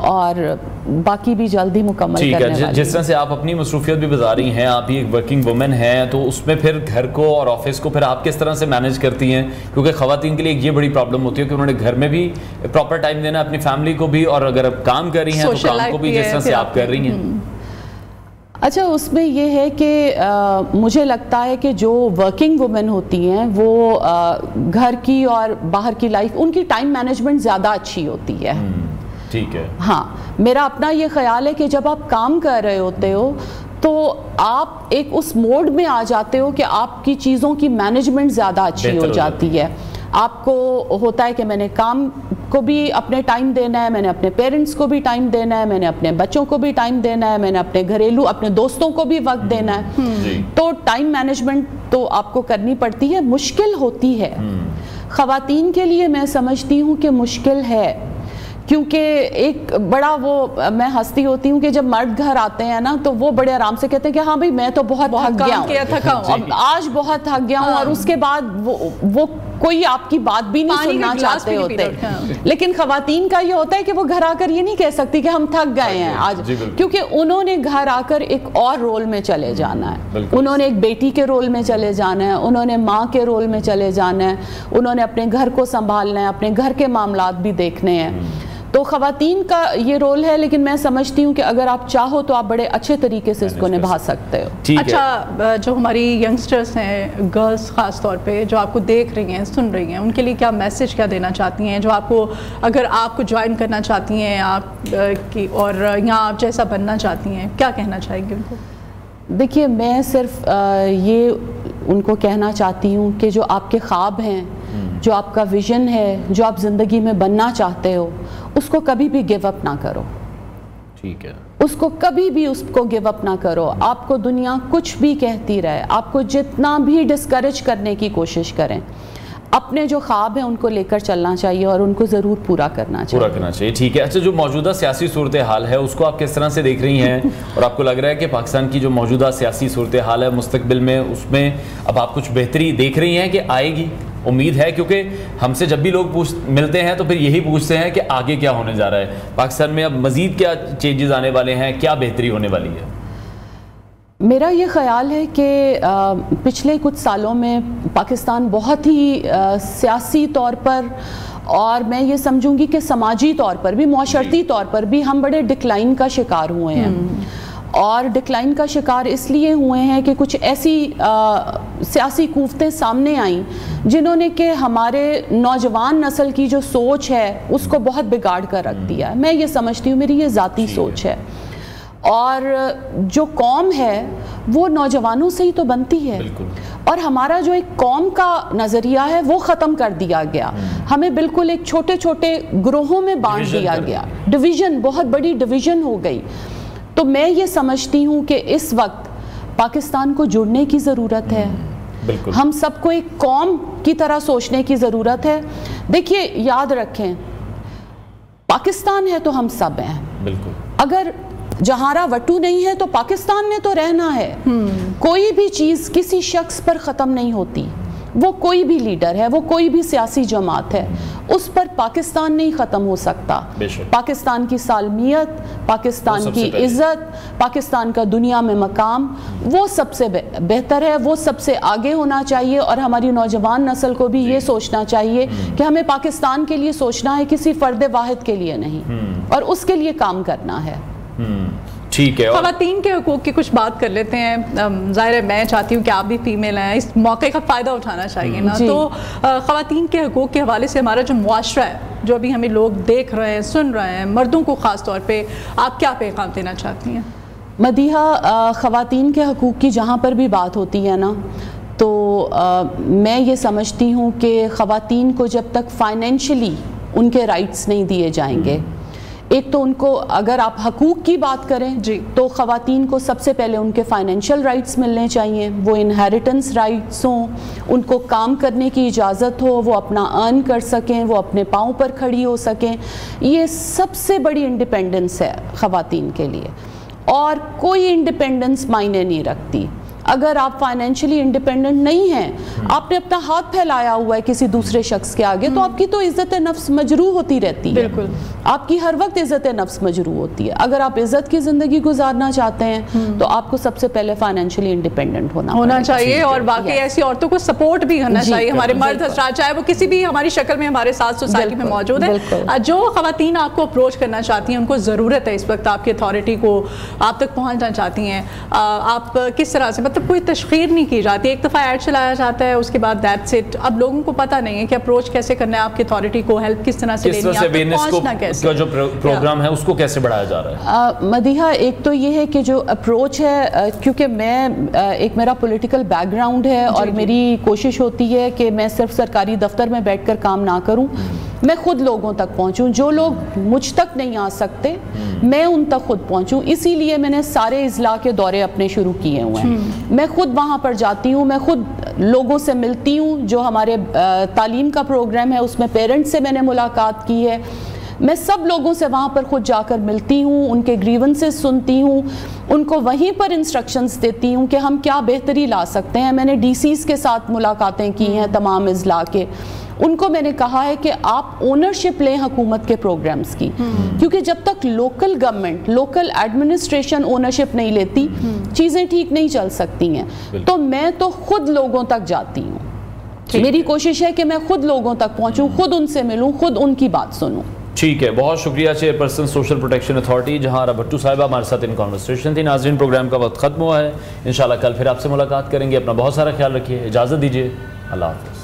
और बाकी भी जल्दी मुकम्मल करने वाली हूँ। जिस तरह से आप अपनी मसरूफियत भी बता रही हैं, आप ही एक वर्किंग वुमेन हैं, तो उसमें फिर घर को और ऑफिस को फिर आप किस तरह से मैनेज करती हैं? क्योंकि ख़वातीन के लिए ये बड़ी प्रॉब्लम होती है कि उन्होंने घर में भी प्रॉपर टाइम देना, अपनी फैमिली को भी, और अगर आप काम कर रही हैं तो काम को भी, जिस तरह से आप कर रही हैं। अच्छा, उसमें ये है कि मुझे लगता है कि जो वर्किंग वुमेन होती हैं वो घर की और बाहर की लाइफ, उनकी टाइम मैनेजमेंट ज़्यादा अच्छी होती है। ठीक है। हाँ, मेरा अपना ये ख्याल है कि जब आप काम कर रहे होते हो तो आप एक उस मोड में आ जाते हो कि आपकी चीज़ों की मैनेजमेंट ज़्यादा अच्छी हो जाती है। आपको होता है कि मैंने काम को भी अपने टाइम देना है, मैंने अपने पेरेंट्स को भी टाइम देना है, मैंने अपने बच्चों को भी टाइम देना है, मैंने अपने घरेलू अपने दोस्तों को भी वक्त देना है। तो टाइम मैनेजमेंट तो आपको करनी पड़ती है, मुश्किल होती है। ख़वातीन के लिए मैं समझती हूँ कि मुश्किल है, क्योंकि एक बड़ा वो मैं हंसती होती हूँ कि जब मर्द घर आते हैं ना तो वो बड़े आराम से कहते हैं कि हाँ भाई मैं तो बहुत थक गया हूँ, आज बहुत थक गया हूँ, और उसके बाद वो कोई आपकी बात भी नहीं सुनना चाहते होते। लेकिन ख़वातीन का ये होता है कि वो घर आकर ये नहीं कह सकती कि हम थक गए हैं आज, क्योंकि उन्होंने घर आकर एक और रोल में चले जाना है। उन्होंने एक बेटी के रोल में चले जाना है, उन्होंने माँ के रोल में चले जाना है, उन्होंने अपने घर को संभालना है, अपने घर के मामलात भी देखने हैं। तो ख़वातीन का ये रोल है, लेकिन मैं समझती हूँ कि अगर आप चाहो तो आप बड़े अच्छे तरीके से इसको निभा सकते हो। अच्छा, जो हमारी यंगस्टर्स हैं, गर्ल्स ख़ास तौर पे जो आपको देख रही हैं, सुन रही हैं, उनके लिए क्या मैसेज क्या देना चाहती हैं, जो आपको अगर आपको ज्वाइन करना चाहती हैं आप की और यहाँ आप जैसा बनना चाहती हैं, क्या कहना चाहेंगे उनको? देखिए, मैं सिर्फ ये उनको कहना चाहती हूँ कि जो आपके ख्वाब हैं, जो आपका विजन है, जो आप ज़िंदगी में बनना चाहते हो, उसको कभी भी गिव अप ना करो। ठीक है। उसको कभी भी उसको गिव अप ना करो। आपको दुनिया कुछ भी कहती रहे, आपको जितना भी डिस्करेज करने की कोशिश करें, अपने जो ख्वाब हैं उनको लेकर चलना चाहिए और उनको ज़रूर पूरा करना चाहिए। ठीक है। अच्छा, जो मौजूदा सियासी सूरत हाल है उसको आप किस तरह से देख रही हैं, और आपको लग रहा है कि पाकिस्तान की जो मौजूदा सियासी सूरत हाल है मुस्तकबिल में, उसमें अब आप कुछ बेहतरी देख रही हैं कि आएगी? उम्मीद है, क्योंकि हमसे जब भी लोग मिलते हैं तो फिर यही पूछते हैं कि आगे क्या होने जा रहा है पाकिस्तान में, अब मज़ीद क्या चेंजेस आने वाले हैं, क्या बेहतरी होने वाली है? मेरा ये ख़याल है कि पिछले कुछ सालों में पाकिस्तान बहुत ही सियासी तौर पर, और मैं ये समझूंगी कि समाजी तौर पर भी, मुआशरती तौर पर भी हम बड़े डिक्लाइन का शिकार हुए हैं। और डिक्लाइन का शिकार इसलिए हुए हैं कि कुछ ऐसी सियासी कुव्वतें सामने आईं जिन्होंने कि हमारे नौजवान नस्ल की जो सोच है उसको बहुत बिगाड़ कर रख दिया है। मैं ये समझती हूँ, मेरी ये ज़ाती सोच है। और जो कौम है वो नौजवानों से ही तो बनती है, और हमारा जो एक कौम का नज़रिया है वो ख़त्म कर दिया गया। हमें बिल्कुल एक छोटे छोटे ग्रोहों में बांट दिया गया, डिवीज़न, बहुत बड़ी डिवीज़न हो गई। तो मैं ये समझती हूँ कि इस वक्त पाकिस्तान को जुड़ने की ज़रूरत है। हम सबको एक कौम की तरह सोचने की ज़रूरत है। देखिए, याद रखें, पाकिस्तान है तो हम सब हैं। अगर जहारा वटू नहीं है तो पाकिस्तान में तो रहना है। कोई भी चीज़ किसी शख्स पर ख़त्म नहीं होती, वो कोई भी लीडर है, वो कोई भी सियासी जमात है, उस पर पाकिस्तान नहीं ख़त्म हो सकता। पाकिस्तान की सालमियत, पाकिस्तान की इज़्ज़त, पाकिस्तान का दुनिया में मकाम, वो सबसे बेहतर है, वो सबसे आगे होना चाहिए। और हमारी नौजवान नस्ल को भी ये सोचना चाहिए कि हमें पाकिस्तान के लिए सोचना है, किसी फ़र्द वाहिद के लिए नहीं, और उसके लिए काम करना है। ठीक है। ख़वातीन के हकूक़ की कुछ बात कर लेते हैं। ज़ाहिर है मैं चाहती हूँ कि आप भी फीमेल हैं, इस मौके का फ़ायदा उठाना चाहिए ना। तो ख़वातीन के हकूक़ के हवाले से हमारा जो मुआशरा है, जो अभी हमें लोग देख रहे हैं, सुन रहे हैं, मर्दों को ख़ास तौर पे आप क्या पैगाम देना चाहती हैं? मदीहा, ख़वातीन के हकूक़ की जहाँ पर भी बात होती है ना, तो मैं ये समझती हूँ कि ख़वातीन को जब तक फाइनेंशियली उनके राइट्स नहीं दिए जाएंगे, एक तो उनको, अगर आप हकूक़ की बात करें जी, तो ख़वातीन को सबसे पहले उनके फाइनेंशियल राइट्स मिलने चाहिए, वो इनहेरिटेंस राइट्स हों, उनको काम करने की इजाज़त हो, वो अपना अर्न कर सकें, वो अपने पाँव पर खड़ी हो सकें। ये सबसे बड़ी इंडिपेंडेंस है ख़वातीन के लिए, और कोई इंडिपेंडेंस मायने नहीं रखती। अगर आप फाइनेंशियली इंडिपेंडेंट नहीं हैं, आपने अपना हाथ फैलाया हुआ है किसी दूसरे शख्स के आगे, तो आपकी तो इज़्ज़त नफ्स मजरूह होती रहती है। बिल्कुल, आपकी हर वक्त इज़्ज़त नफ्स मजरूह होती है। अगर आप इज़्ज़त की ज़िंदगी गुजारना चाहते हैं तो आपको सबसे पहले फाइनेंशियली इंडिपेंडेंट होना चाहिए, और बाकी ऐसी औरतों को सपोर्ट भी करना चाहिए, हमारे मर्द हज़रात, चाहे वो किसी भी हमारी शक्ल में हमारे साथ सोसाइटी में मौजूद है। जो ख़वातीन आपको अप्रोच करना चाहती हैं, उनको ज़रूरत है इस वक्त आपकी अथॉरिटी को, आप तक पहुँचना चाहती हैं, आप किस तरह से, मतलब कोई तशखीर नहीं की जाती, एक दफ़ा ऐड चलाया जाता है, उसके बाद दैट्स इट। अब लोगों को पता नहीं है कि अप्रोच कैसे करना है, आपकी अथॉरिटी को हेल्प किस तरह से लेनी है, पहुंचना कैसे, जो प्रोग्राम है उसको कैसे बढ़ाया जा रहा है? मदीहा, एक तो ये है कि जो अप्रोच है, क्योंकि मैं एक मेरा पॉलिटिकल बैकग्राउंड है और मेरी कोशिश होती है कि मैं सिर्फ सरकारी दफ्तर में बैठकर काम ना करूं, मैं खुद लोगों तक पहुंचूं। जो लोग मुझ तक नहीं आ सकते, मैं उन तक खुद पहुंचूं। इसीलिए मैंने सारे इजला के दौरे अपने शुरू किए हुए हैं। मैं खुद वहां पर जाती हूं, मैं खुद लोगों से मिलती हूं। जो हमारे तालीम का प्रोग्राम है उसमें पेरेंट्स से मैंने मुलाकात की है। मैं सब लोगों से वहाँ पर खुद जाकर मिलती हूँ, उनके ग्रीवेंसेस सुनती हूँ, उनको वहीं पर इंस्ट्रक्शंस देती हूँ कि हम क्या बेहतरी ला सकते हैं। मैंने डीसीज़ के साथ मुलाकातें की हैं, तमाम इजला के। उनको मैंने कहा है कि आप ओनरशिप लें हुकूमत के प्रोग्राम्स की, क्योंकि जब तक local government, local administration ownership नहीं लेती, चीज़ें ठीक नहीं चल सकती हैं। तो मैं तो खुद लोगों तक जाती हूँ। मेरी कोशिश है कि मैं खुद लोगों तक पहुँचूँ, खुद उनसे मिलूँ, खुद उनकी बात सुनूँ। ठीक है, बहुत शुक्रिया चेयरपर्सन सोशल प्रोटेक्शन अथॉरिटी जहां भट्टू साहिबा हमारे साथ इन कॉन्वर्सेशन थी। नाज़रीन, प्रोग्राम का वक्त खत्म हुआ है, इंशाल्लाह कल फिर आपसे मुलाकात करेंगे। अपना बहुत सारा ख्याल रखिए, इजाज़त दीजिए, अल्लाह हाफ़िज़।